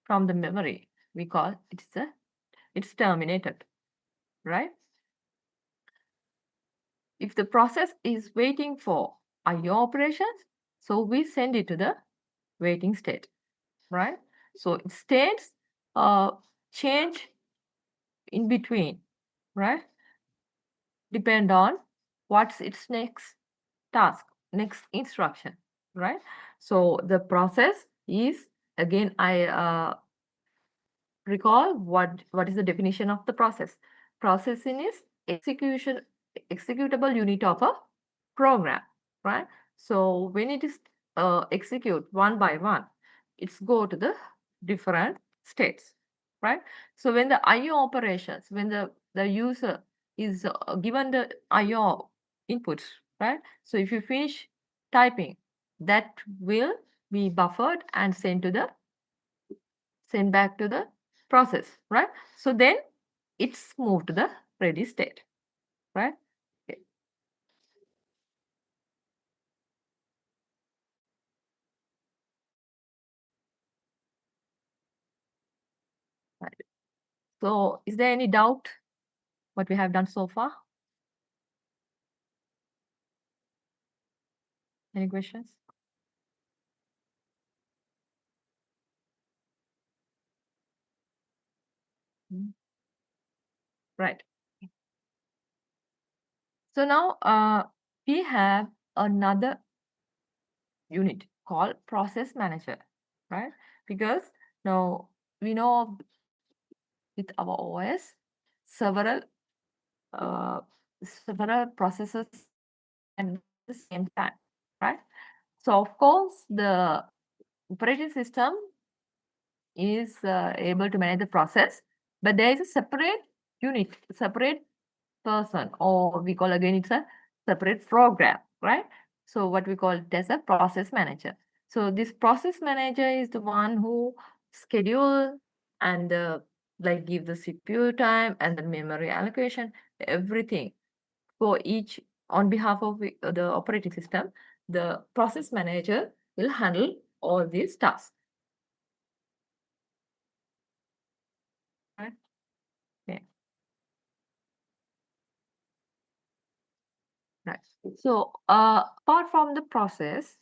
from the memory, we call it's terminated, right? If the process is waiting for IO operations, so we send it to the waiting state, right? So states uh, change in between, right? Depend on what's its next task, next instruction, right? So the process is again I recall what is the definition of the process. Processing is executable unit of a program, right? So when it is execute one by one, it's go to the different states, right? So when the IO operations, when the user is given the IO inputs, right? So if you finish typing, that will be buffered and sent back to the process, right? So then it's moved to the ready state, right? Okay, right. So is there any doubt what we have done so far? Any questions? Mm, right. So now we have another unit called process manager, right? Because now we know with our OS several uh, several processes and the same time, right? So of course the operating system is able to manage the process, but there is a separate unit, separate person, or we call again it's a separate program, right? So what we call it as a process manager. So this process manager is the one who schedule and like give the CPU time and the memory allocation, everything for each on behalf of the operating system, the process manager will handle all these tasks. Right? Okay. Right. So, apart from the process,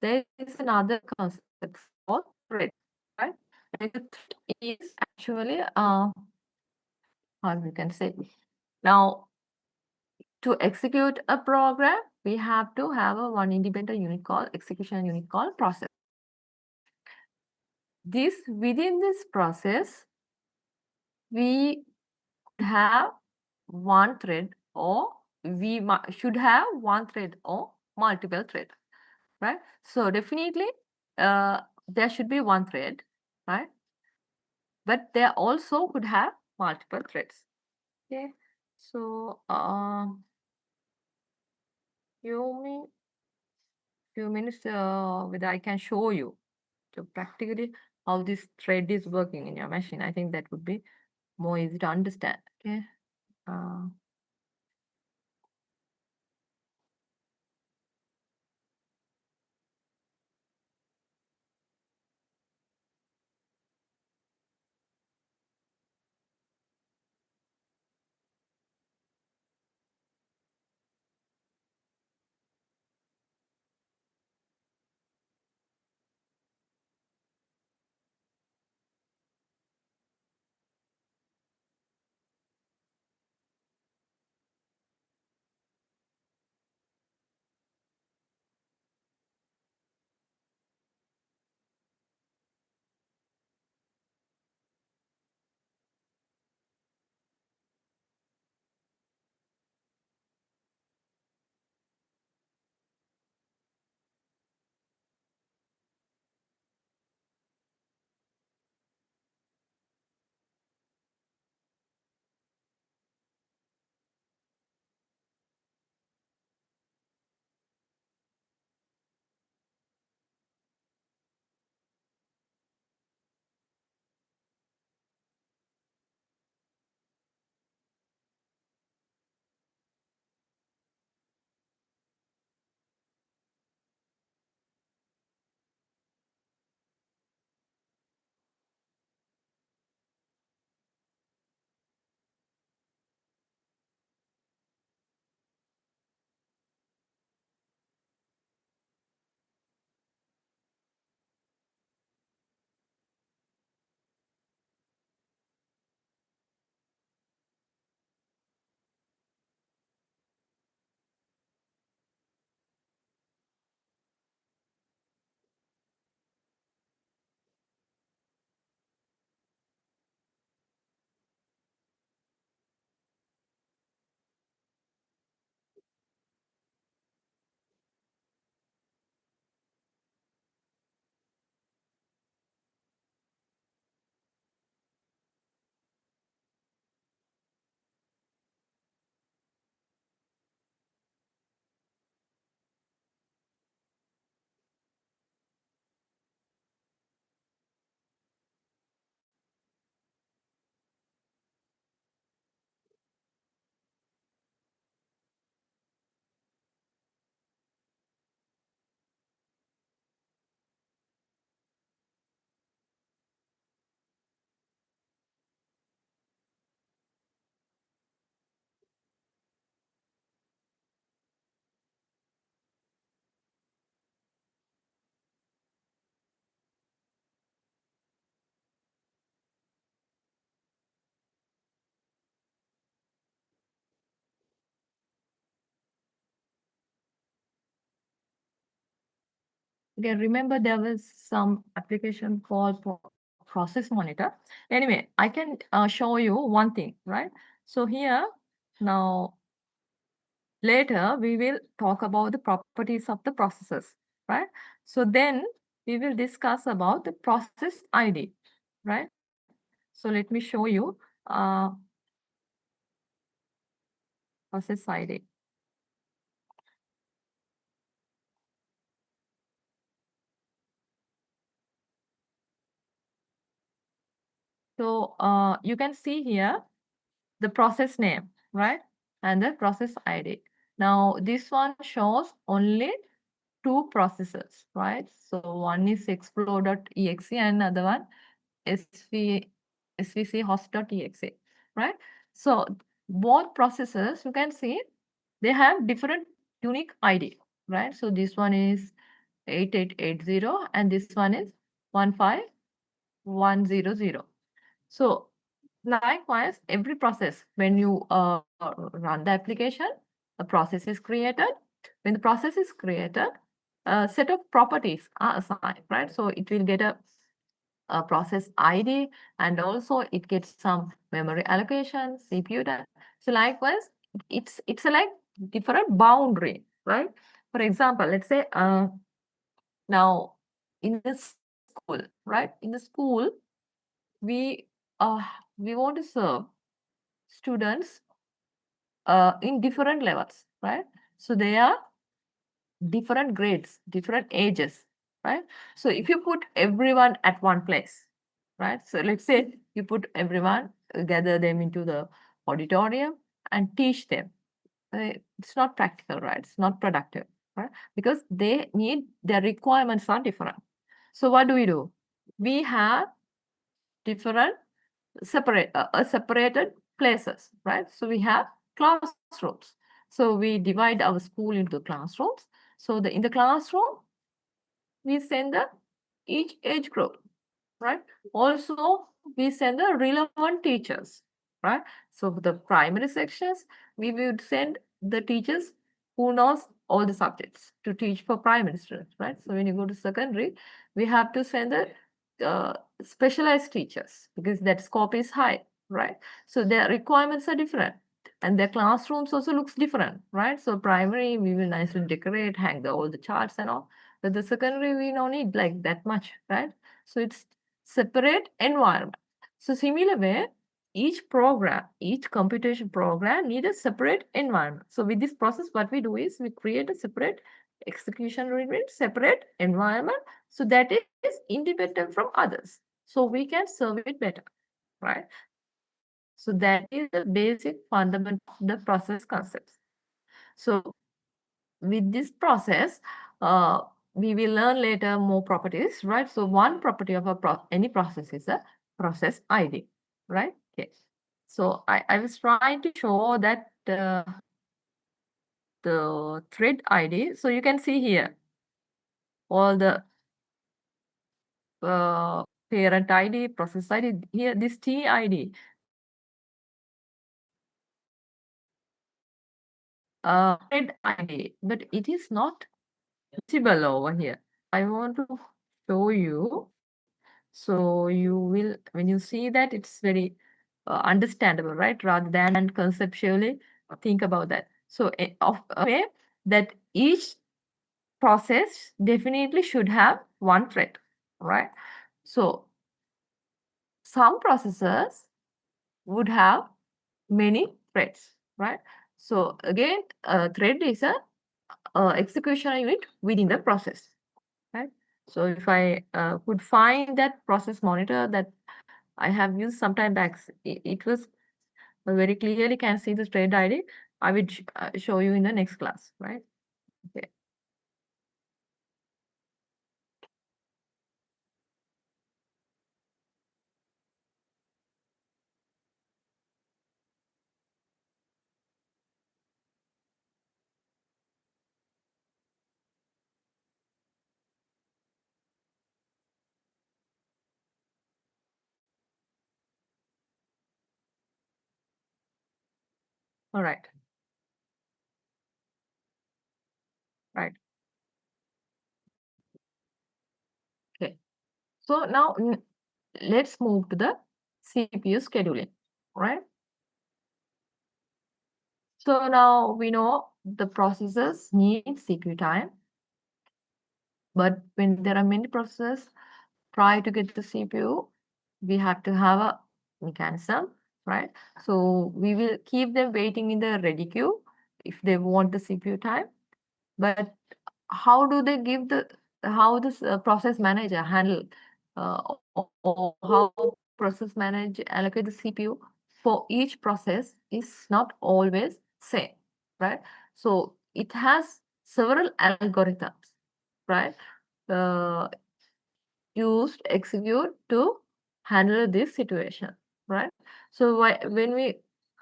there is another concept called thread, right? And the thread is actually, how you can say, now to execute a program, we have to have a one independent unit called execution unit called process. Within this process, we have one thread or we should have one thread or multiple thread, right? So definitely there should be one thread, right? But there also could have multiple threads. Okay. So few minutes whether I can show you to practically how this thread is working in your machine. I think that would be more easy to understand. Okay. Uh, Again, remember there was some application called process monitor. Anyway, I can show you one thing, right? So here, now later we will talk about the properties of the processes, right? So then we will discuss about the process ID, right? So let me show you process ID. So you can see here the process name, right? And the process ID. Now this one shows only two processes, right? So one is explore.exe and another one svc host.exe, right? So both processes, you can see they have different unique ID, right? So this one is 8880 and this one is 15100. So likewise, every process, when you run the application, a process is created. When the process is created, a set of properties are assigned, right? So it will get a process ID and also it gets some memory allocation, CPU time. So likewise, it's a like different boundary, right? For example, let's say now in the school, right? In the school, we uh, we want to serve students in different levels, right? So they are different grades, different ages, right? So if you put everyone at one place, right? So let's say you put everyone, gather them into the auditorium and teach them. It's not practical, right? It's not productive, right? Because their requirements are different. So what do? We have different separated places, right? So we have classrooms. So we divide our school into classrooms. So in the classroom, we send the each age group, right? Also, we send the relevant teachers, right? So for the primary sections, we would send the teachers who knows all the subjects to teach for primary students, right? So when you go to secondary, we have to send the specialized teachers because that scope is high, right? So their requirements are different and their classrooms also looks different, right? So primary, we will nicely decorate, hang all the charts and all. But the secondary, we don't need like that much, right? So it's separate environment. So similar way, each program, each computation program need a separate environment. So with this process, what we do is we create a separate execution environment, separate environment, so that is independent from others. So we can serve it better, right? So that is the basic fundamental of the process concepts. So with this process, we will learn later more properties, right? So one property of any process is a process ID, right? Okay. So I was trying to show that the thread ID. So you can see here all the parent ID, process ID. Here, this TID. Thread ID, but it is not visible over here. I want to show you. So you will, when you see that, it's very understandable, right? Rather than conceptually think about that. So of a way that each process definitely should have one thread, right? So some processors would have many threads, right? So again, a thread is a execution unit within the process, right? So if I could find that process monitor that I have used some time back, it was very clearly can see the thread ID. I will show you in the next class, right? Okay. All right. Right. Okay. So now let's move to the CPU scheduling, right? So now we know the processors need CPU time, but when there are many processors, try to get the CPU, we have to have a mechanism, right? So we will keep them waiting in the ready queue if they want the CPU time. But how do they give how this process manager handle or how process manager allocate the CPU for each process is not always same, right? So it has several algorithms, right? Uh, Used execute to handle this situation, right? So when we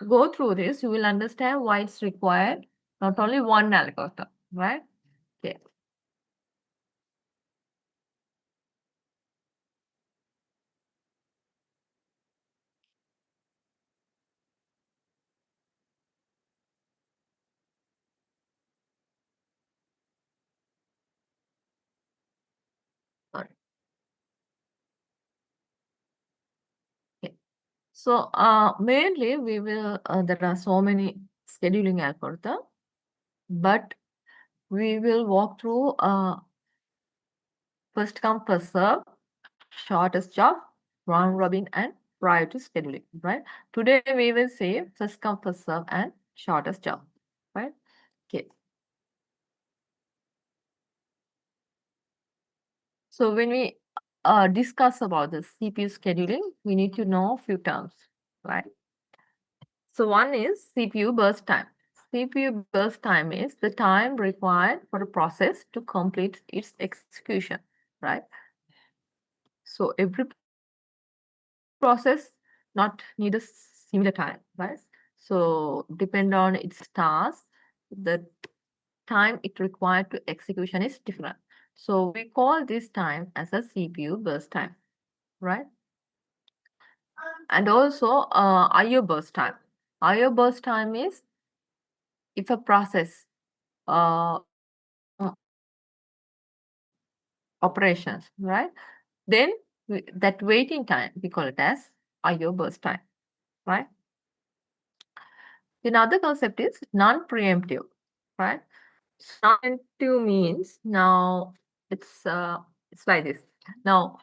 go through this, you will understand why it's required not only one algorithm, right? Okay. Sorry. Okay. So mainly we will there are so many scheduling algorithms, but we will walk through first come first serve, shortest job, round robin, and priority scheduling, right? Today we will say first come first serve and shortest job, right? Okay. So when we discuss about the CPU scheduling, we need to know a few terms, right? So one is CPU burst time. CPU burst time is the time required for a process to complete its execution, right? So every process not need a similar time, right? So depend on its task, the time it required to execution is different. So we call this time as a CPU burst time, right? And also IO burst time. IO burst time is if a process uh, operations, right? Then that waiting time, we call it as IO burst time, right? Another concept is non-preemptive, right? Non-preemptive means now it's like this. Now,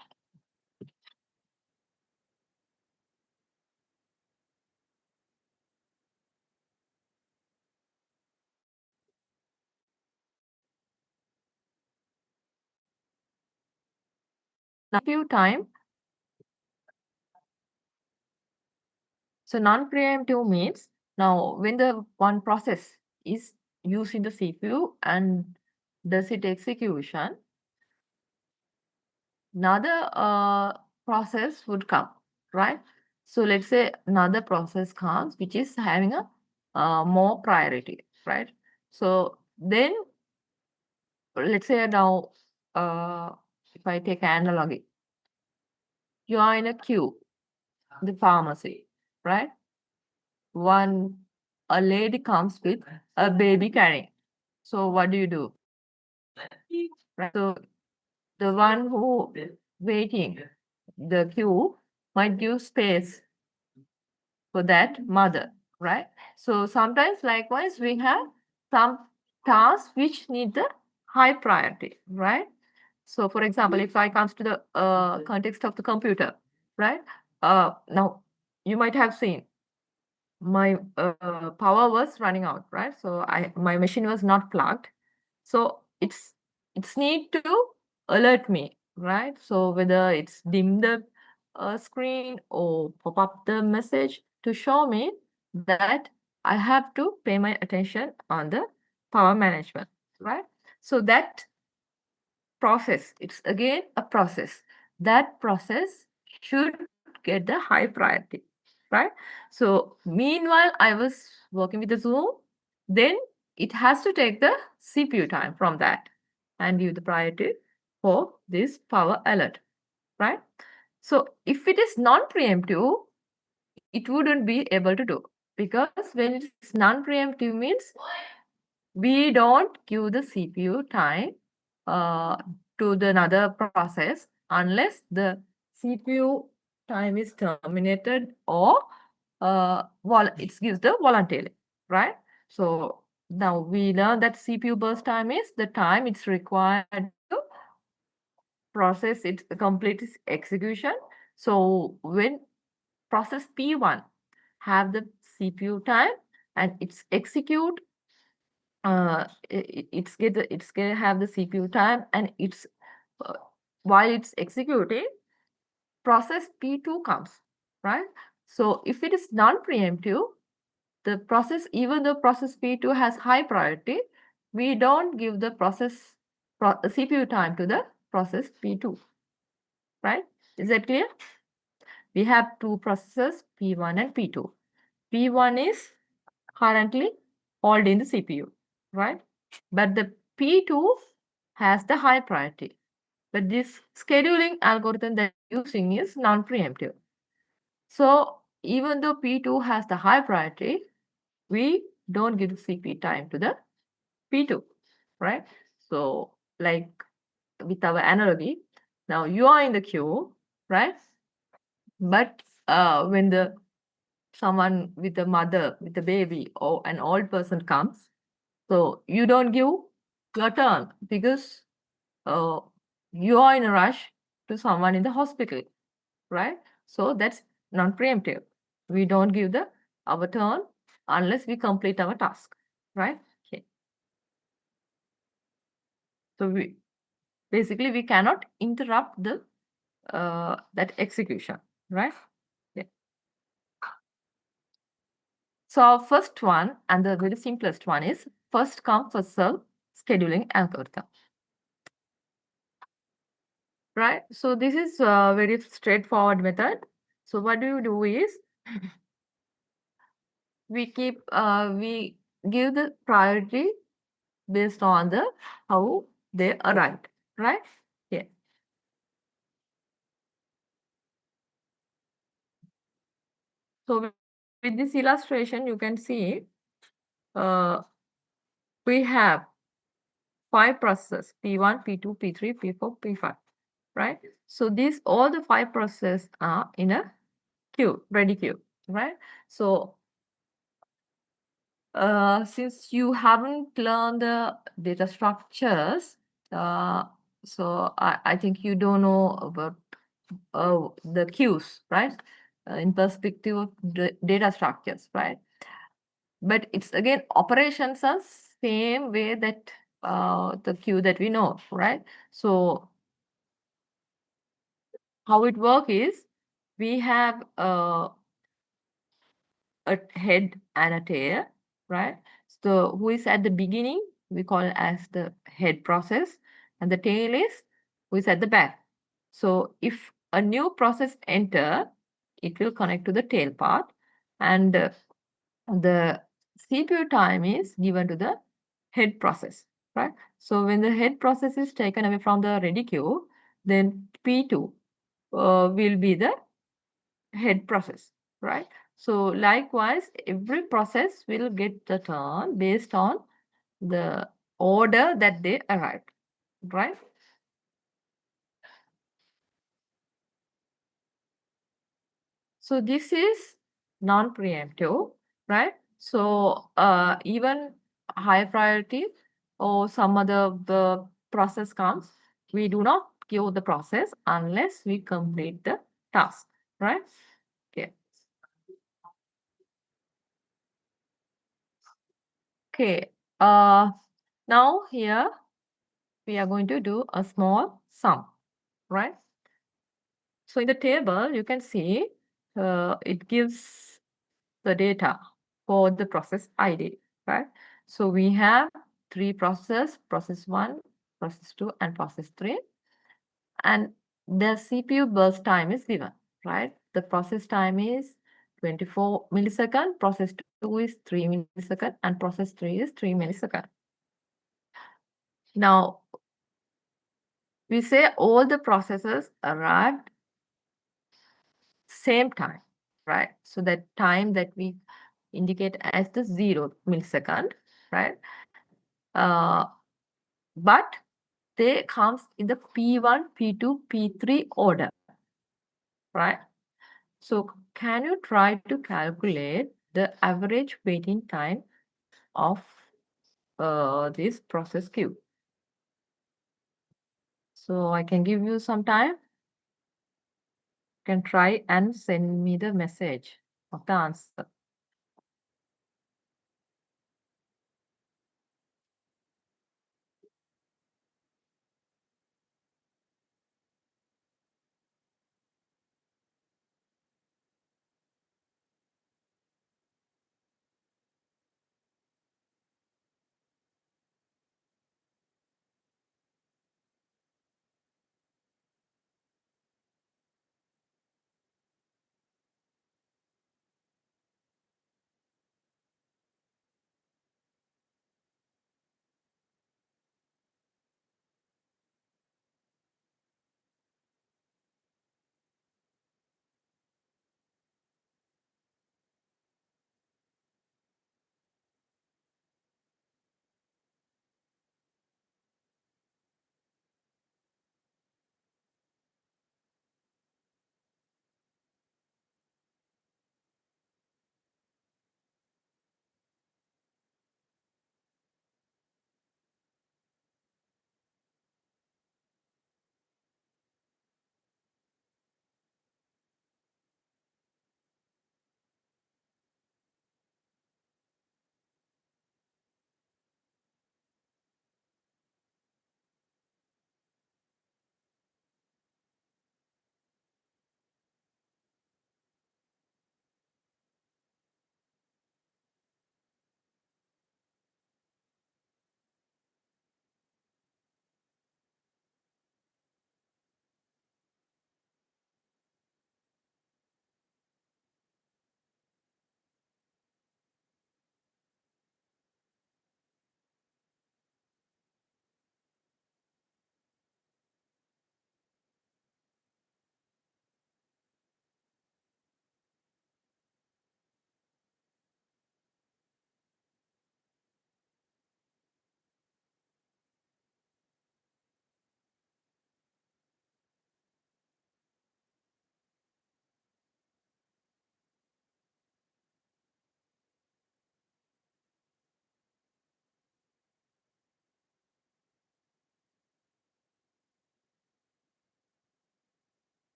few time. So non-preemptive means now when the one process is used in the CPU and does it execution, another process would come, right? So let's say another process comes which is having a more priority, right? So then let's say now if I take analogy, you are in a queue, the pharmacy, right? One a lady comes with a baby carrying. So what do you do? Right? So the one who waiting the queue might give space for that mother, right? So sometimes likewise we have some tasks which need the high priority, right? So for example, if I comes to the context of the computer, right? Now you might have seen my power was running out, right? So my machine was not plugged. So it's need to alert me, right? So whether it's dim the screen or pop up the message to show me that I have to pay my attention on the power management, right? So that process, it's again a process. That process should get the high priority, right? So meanwhile, I was working with the Zoom, then it has to take the CPU time from that and give the priority for this power alert, right? So if it is non-preemptive, it wouldn't be able to do because when it's non-preemptive means we don't give the CPU time uh, to the another process unless the CPU time is terminated or it gives the voluntarily, right? So now we learn that CPU burst time is the time it's required to process it complete its execution. So when process P1 have the CPU time and it's execute it's gonna have the CPU time and it's uh, while it's executing, process P2 comes, right? So if it is non-preemptive, the process, even though process P2 has high priority, we don't give the CPU time to the process P2, right? Is that clear? We have two processes, P1 and P2. P1 is currently holding the CPU, right? But the P2 has the high priority. But this scheduling algorithm that we're using is non-preemptive. So even though P2 has the high priority, we don't give the CPU time to the P2, right? So like with our analogy, now you are in the queue, right? But when the someone with a mother, with a baby, or an old person comes, so you don't give your turn because uh, you are in a rush to someone in the hospital, right? So that's non-preemptive. We don't give the our turn unless we complete our task, right? Okay. So we basically we cannot interrupt the that execution, right? Yeah. So our first one and the very simplest one is first come first serve scheduling algorithm, right? So this is a very straightforward method. So what do you do is we give the priority based on the how they arrived, right? Yeah. So with this illustration, you can see uh, we have 5 processes, P1, P2, P3, P4, P5, right? So these all the 5 processes are in a queue, ready queue, right? So since you haven't learned the data structures, so I think you don't know about the queues, right? In perspective of the data structures, right? But it's again operations are same way that the queue that we know, right? So how it work is we have a head and a tail, right? So who is at the beginning, we call it as the head process, and the tail is who is at the back. So if a new process enter, it will connect to the tail part, and the CPU time is given to the head process, right? So when the head process is taken away from the ready queue, then P2 will be the head process, right? So likewise, every process will get the turn based on the order that they arrived, right? So this is non-preemptive, right? So even high priority or some other the process comes, we do not give the process unless we complete the task, right? Okay. Okay. Now here we are going to do a small sum, right? So in the table, you can see it gives the data for the process ID, right? So we have 3 processes, process 1, process 2, and process 3. And the CPU burst time is given, right? The process time is 24 millisecond, process 2 is 3 millisecond, and process 3 is 3 millisecond. Now, we say all the processes arrived same time, right? So that time that we indicate as the 0 millisecond, right? Uh, but they comes in the P1, P2, P3 order, right? So can you try to calculate the average waiting time of this process queue? So I can give you some time. You can try and send me the message of the answer.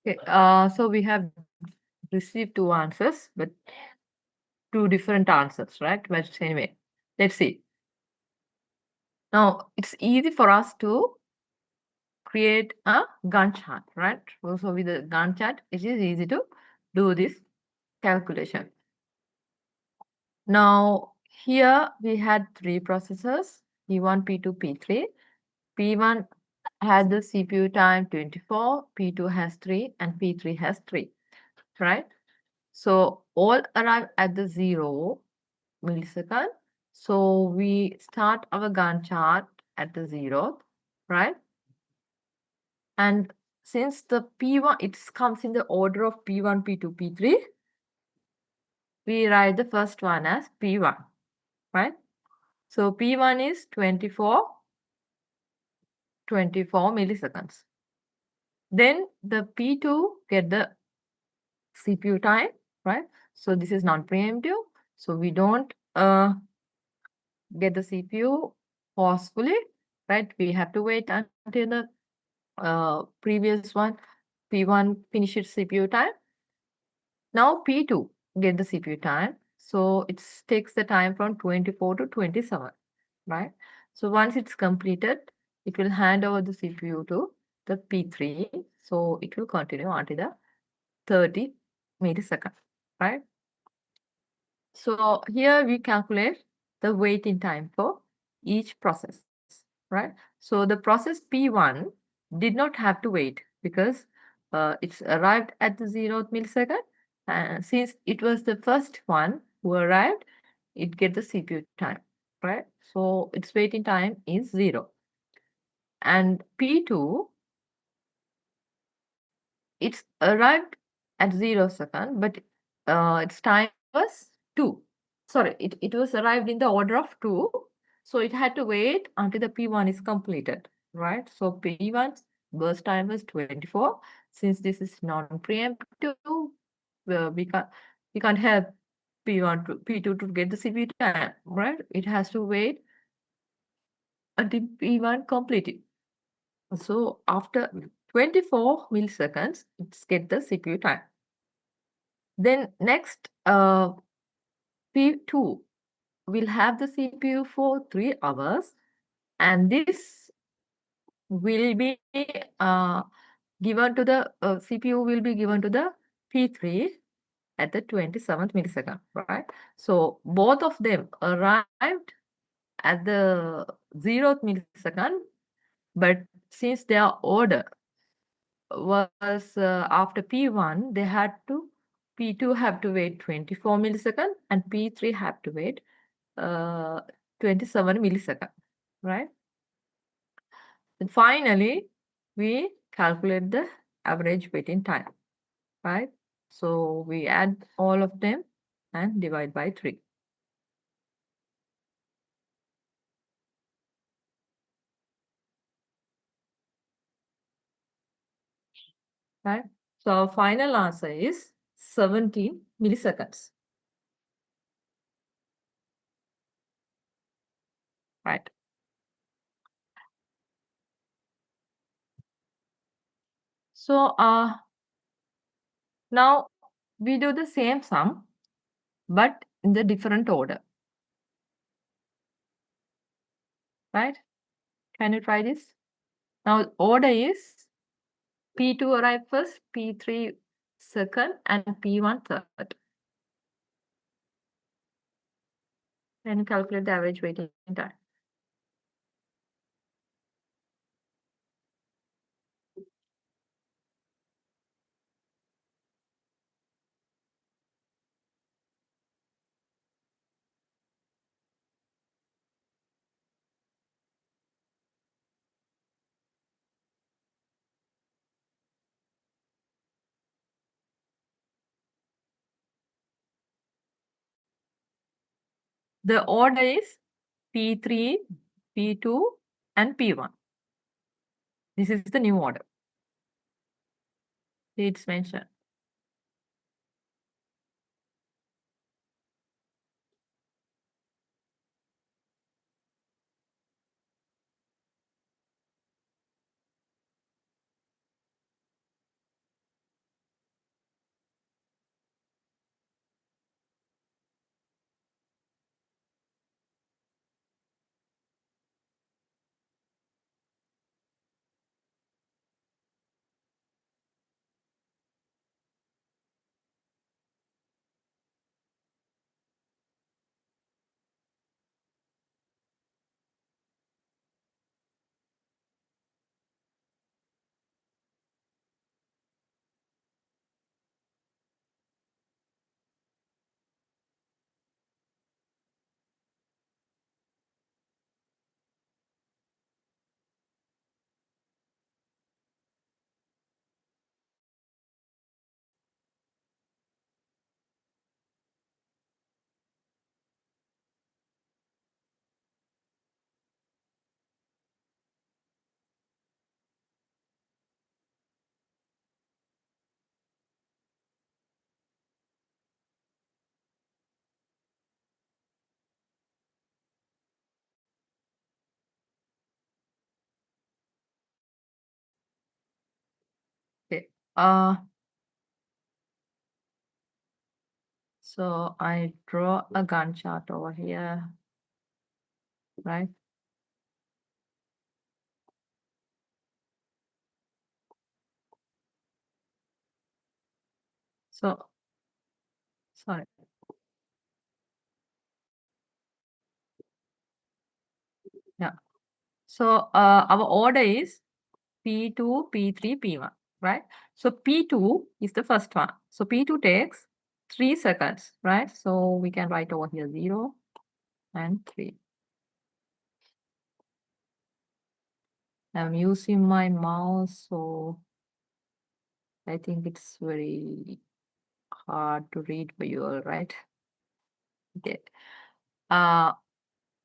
Okay, so we have received two answers, but two different answers, right? But anyway, let's see. Now, it's easy for us to create a Gantt chart, right? So with the Gantt chart, it is easy to do this calculation. Now, here we had three processors, P1, P2, P3. P1 had the CPU time 24, P2 has 3, and P3 has 3, right? So all arrive at the 0 millisecond. So we start our Gantt chart at the 0th, right? And since the P1, it comes in the order of P1, P2, P3, we write the first one as P1, right? So P1 is 24 milliseconds. Then the P2 get the CPU time, right? So this is non-preemptive. So we don't get the CPU forcefully, right? We have to wait until the previous one, P1 finishes CPU time. Now P2 get the CPU time. So it takes the time from 24 to 27, right? So once it's completed, it will hand over the CPU to the P3. So it will continue until the 30 millisecond, right? So here we calculate the waiting time for each process, right? So the process P1 did not have to wait because it's arrived at the 0th millisecond. And since it was the first one who arrived, it get the CPU time, right? So its waiting time is 0. And P2, it's arrived at 0 second, but its time was 2. Sorry, it was arrived in the order of 2. So it had to wait until the P1 is completed, right? So P1's burst time was 24. Since this is non-preemptive, we can't have P1 to P2 to get the CPU time, right? It has to wait until P1 completed. So after 24 milliseconds, it's get the CPU time. Then next, P2 will have the CPU for 3 hours, and this will be given to the CPU will be given to the P3 at the 27th millisecond, right? So both of them arrived at the 0th millisecond, but since their order was after P1, P2 have to wait 24 milliseconds and P3 have to wait uh, 27 milliseconds, right? And finally, we calculate the average waiting time, right? So we add all of them and divide by 3. Right? So our final answer is 17 milliseconds. Right. So now we do the same sum, but in the different order. Right? Can you try this? Now order is P2 arrive first, P3 second, and P1 third. Then calculate the average waiting time. The order is P3, P2, and P1. This is the new order. It's mentioned. So I draw a Gantt chart over here, right? So, sorry. Yeah. So our order is P2, P3, P1, right? So P2 is the first one. So P2 takes 3 seconds, right? So we can write over here 0 and 3. I'm using my mouse, so I think it's very hard to read for you all, right? Okay. Uh,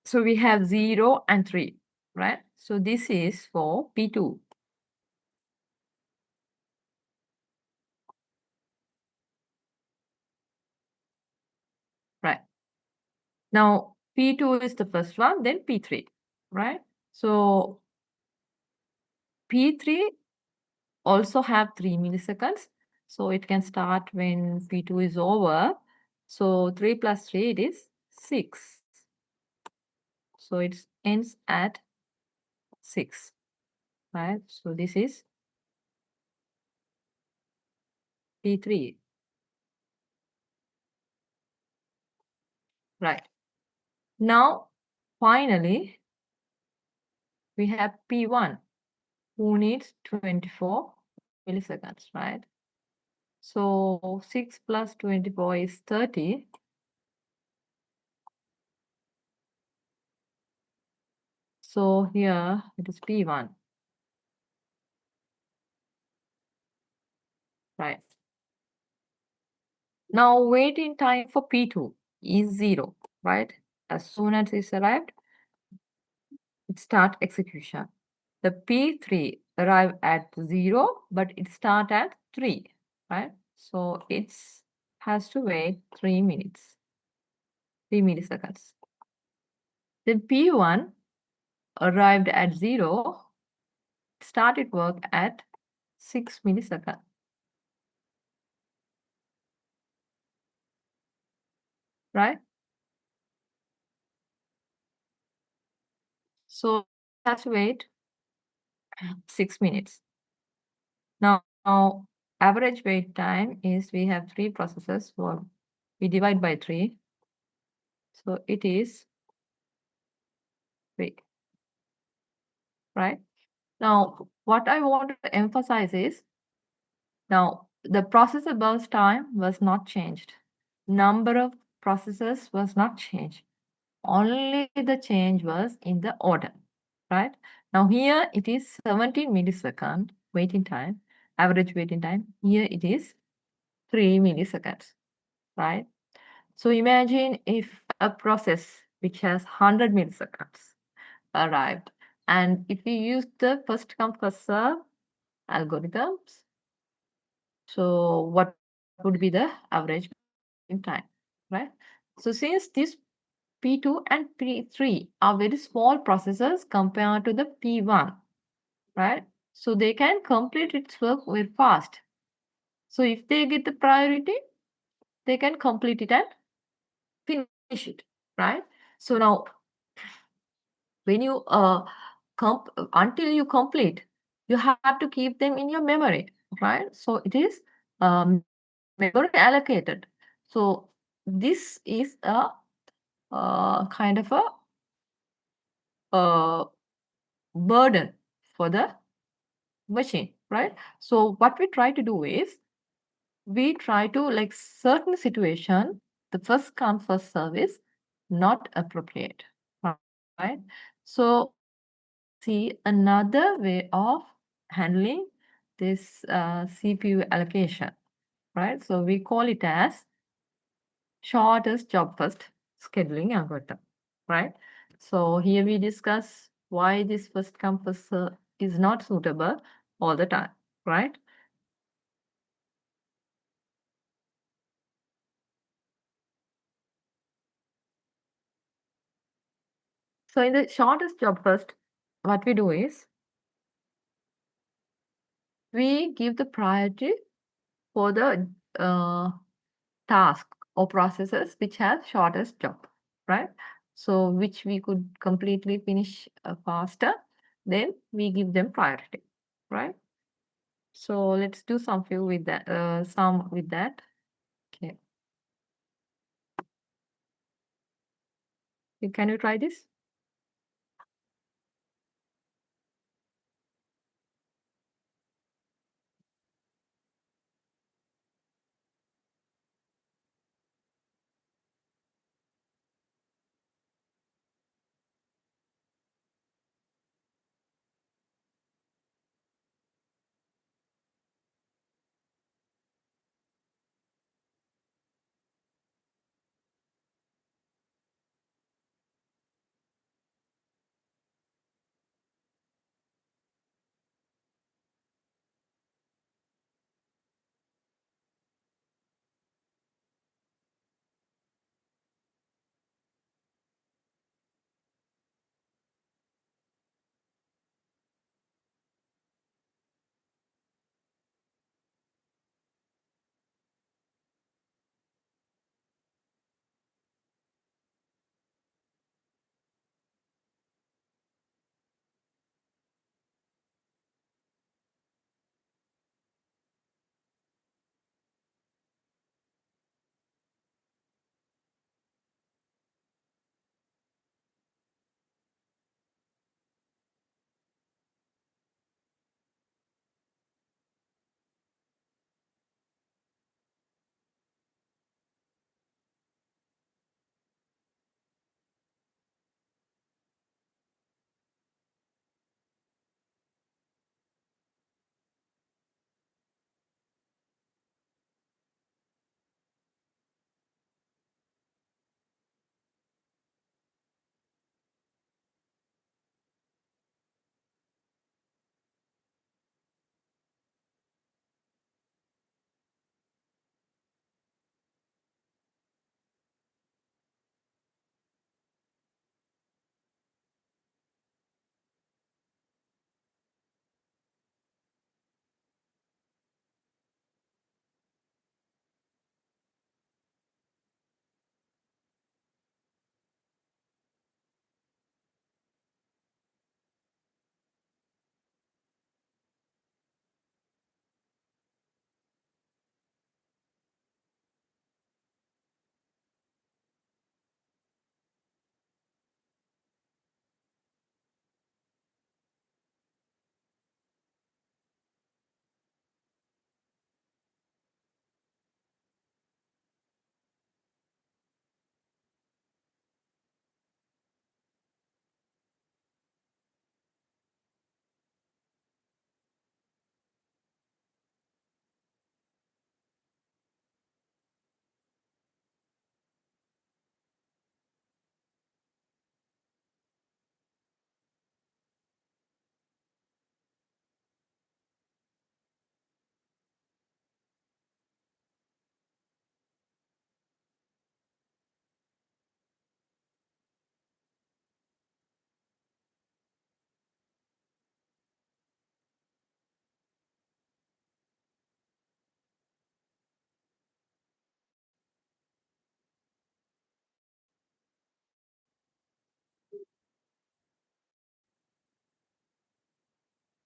so we have 0 and 3, right? So this is for P2, right? Now P2 is the first one, then P3, right? So P3 also have 3 milliseconds. So it can start when P2 is over. So 3 plus 3, it is 6. So it ends at 6, right? So this is P3, right? Now, finally, we have P1 who needs 24 milliseconds, right? So 6 plus 24 is 30. So here it is P1, right? Now waiting time for P2 is 0, right? As soon as it's arrived, it start execution. The P3 arrive at 0, but it start at 3, right? So it has to wait 3 minutes, 3 milliseconds. Then P1 arrived at 0, started work at 6 milliseconds, right? So it has to wait 6 minutes. Now, average wait time is we have 3 processes. So we divide by 3. So it is 3, right? Now, what I want to emphasize is now the processor burst time was not changed. Number of processes was not changed. Only the change was in the order, right? Now here it is 17 millisecond waiting time, average waiting time. Here it is 3 milliseconds, right? So imagine if a process which has 100 milliseconds arrived, and if we use the first come first serve algorithms, so what would be the average in time, right? So since this P2 and P3 are very small processes compared to the P1, right? So they can complete its work very fast. So if they get the priority, they can complete it and finish it, right? So now when you until you complete, you have to keep them in your memory, right? So it is memory allocated. So this is a kind of a uh, burden for the machine, right? So what we try to do is we try to like certain situation, the first come first service not appropriate, right? So see another way of handling this CPU allocation, right? So we call it as shortest job first scheduling algorithm, right? So here we discuss why this first come first serve is not suitable all the time, right? So in the shortest job first, what we do is we give the priority for the task or processes which has shortest job, right? So which we could completely finish faster, then we give them priority, right? So let's do some few with that, some with that. Okay, can you try this?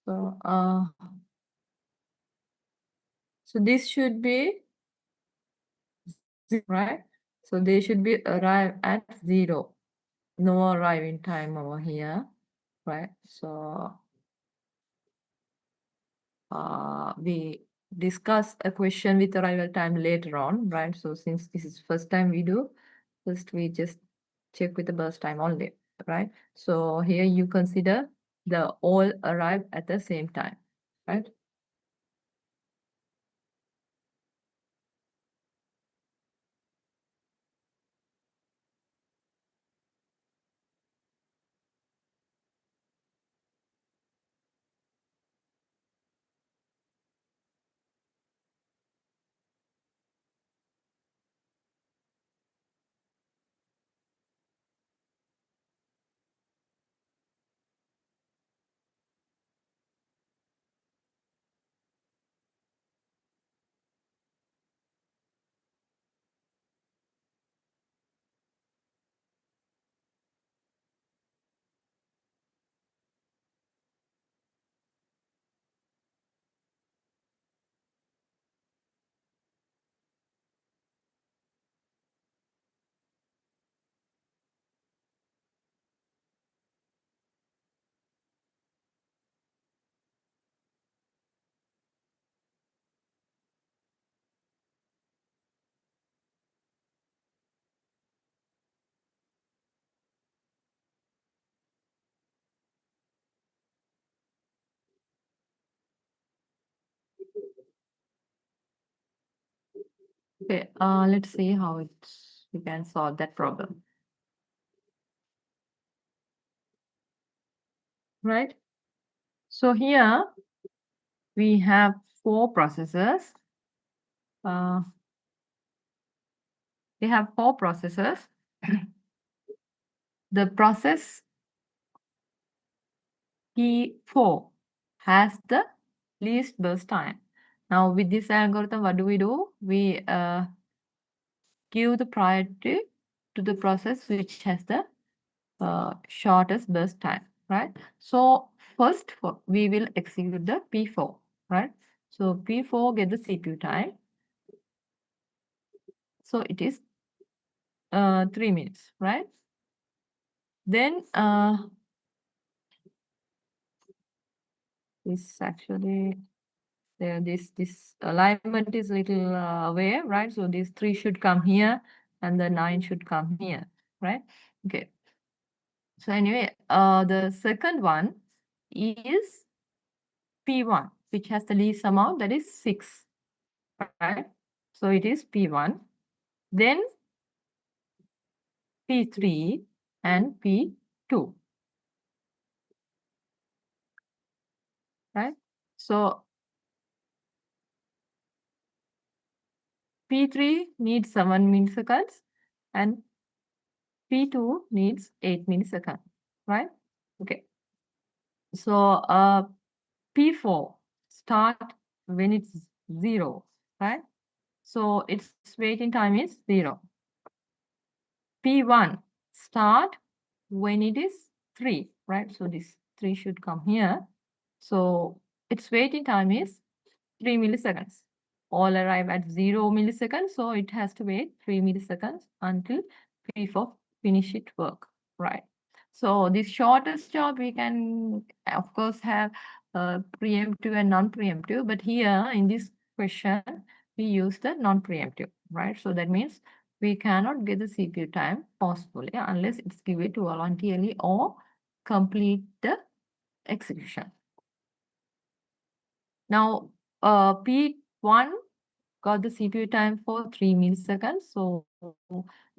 So, so this should be right. So they should be arrive at 0. No arriving time over here, right? So we discuss a question with arrival time later on, right? So since this is first time we do, first we just check with the burst time only, right? So here you consider the all arrive at the same time, right? Okay, let's see how we can solve that problem. Right? So here we have 4 processes. Uh, we have 4 processes. The process P4 has the least burst time. Now with this algorithm, what do? We give the priority to the process which has the shortest burst time, right? So first we will execute the P4, right? So P4 get the CPU time. So it is 3 minutes, right? Then this actually this alignment is little away, right? So these 3 should come here and the 9 should come here, right? Okay. So anyway, the second one is P1, which has the least amount, that is 6, right? So it is P1. Then P3 and P2, right? So P3 needs 7 milliseconds and P2 needs 8 milliseconds, right? Okay. So P4 start when it's 0, right? So its waiting time is 0. P1 start when it is 3, right? So this 3 should come here. So its waiting time is 3 milliseconds. All arrive at 0 milliseconds, so it has to wait 3 milliseconds until P4 finish its work, right? So this shortest job we can, of course, have preemptive and non-preemptive, but here in this question, we use the non-preemptive, right? So that means we cannot get the CPU time forcefully unless it's given to voluntarily or complete the execution. Now, P1 got the CPU time for 3 milliseconds. So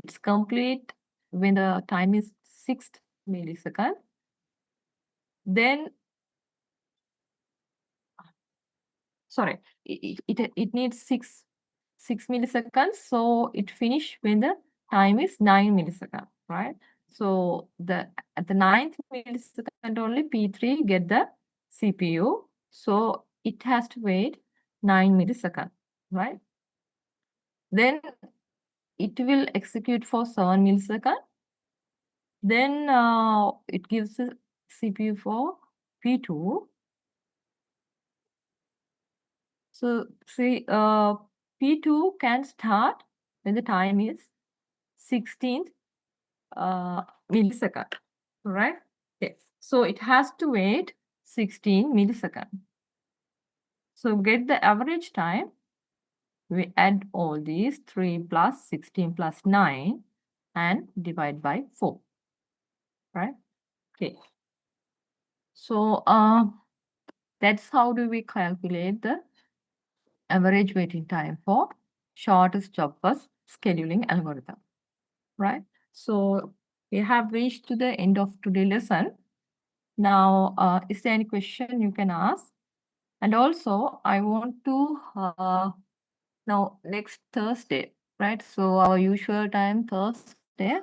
it's complete when the time is 6 millisecond. Then, sorry, it needs 6 milliseconds. So it finish when the time is 9 millisecond, right? So at the 9th millisecond only P3 get the CPU. So it has to wait 9 millisecond, right? Then it will execute for 7 millisecond. Then it gives the CPU for P2. So see, P2 can start when the time is 16th millisecond, right? Okay. So it has to wait 16 millisecond. So get the average time. We add all these 3 plus 16 plus 9 and divide by 4, right? Okay. So that's how do we calculate the average waiting time for shortest job first scheduling algorithm, right? So we have reached to the end of today's lesson. Now, is there any question you can ask? And also, I want to now next Thursday, right? So our usual time Thursday.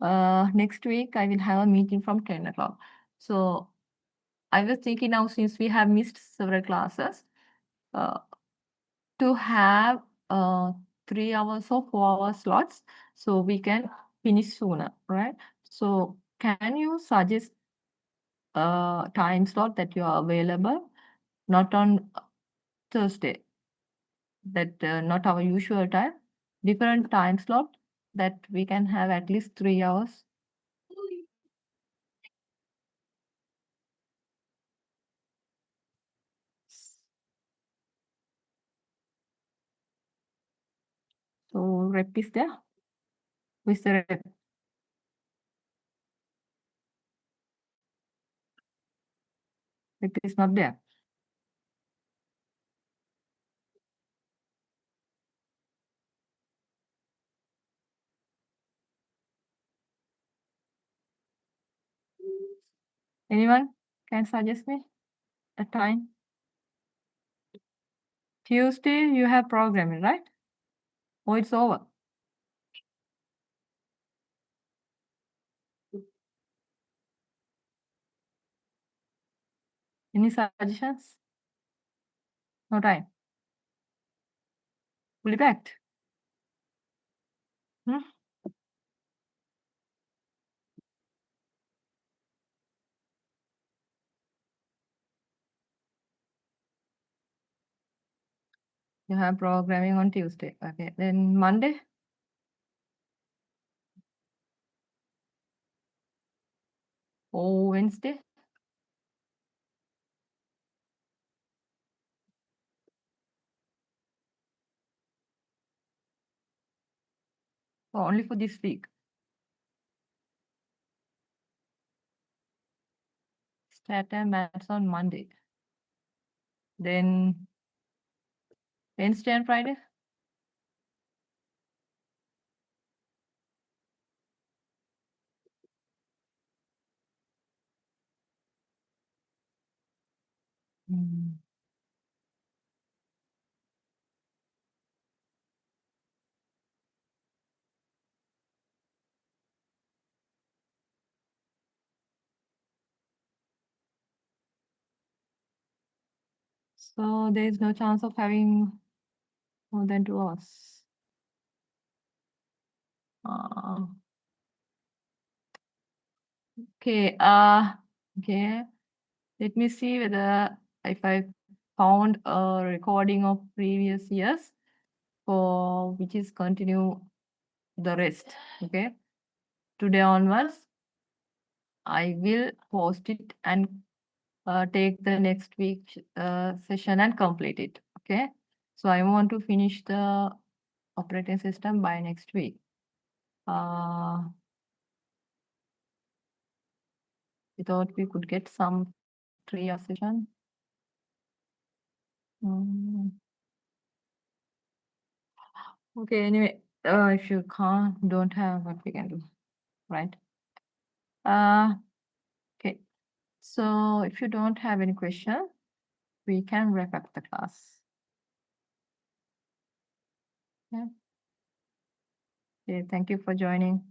Next week I will have a meeting from 10 o'clock. So I was thinking now since we have missed several classes, uh, to have 3 hours or 4 hour slots so we can finish sooner, right? So can you suggest a time slot that you are available, not on Thursday, that not our usual time, different time slot that we can have at least 3 hours? So rep is there? Who is the rep? Rep is not there. Anyone can suggest me a time? Tuesday you have programming, right? Or it's over? Any suggestions? No time. Fully packed. Hmm? You have programming on Tuesday. Okay. Then Monday? Or Wednesday? Or only for this week? Stat and maths on Monday. Then Wednesday and Friday? Hmm. So there is no chance of having more than 2 hours. Uh, okay. Okay. Let me see whether if I found a recording of previous years for which is continue the rest. Okay. Today onwards, I will post it and take the next week session and complete it. Okay. So I want to finish the operating system by next week. We thought we could get some 3-hour session. Okay, anyway, if you don't have what we can do, right? Okay, so if you don't have any question, we can wrap up the class. Yeah. Okay, thank you for joining.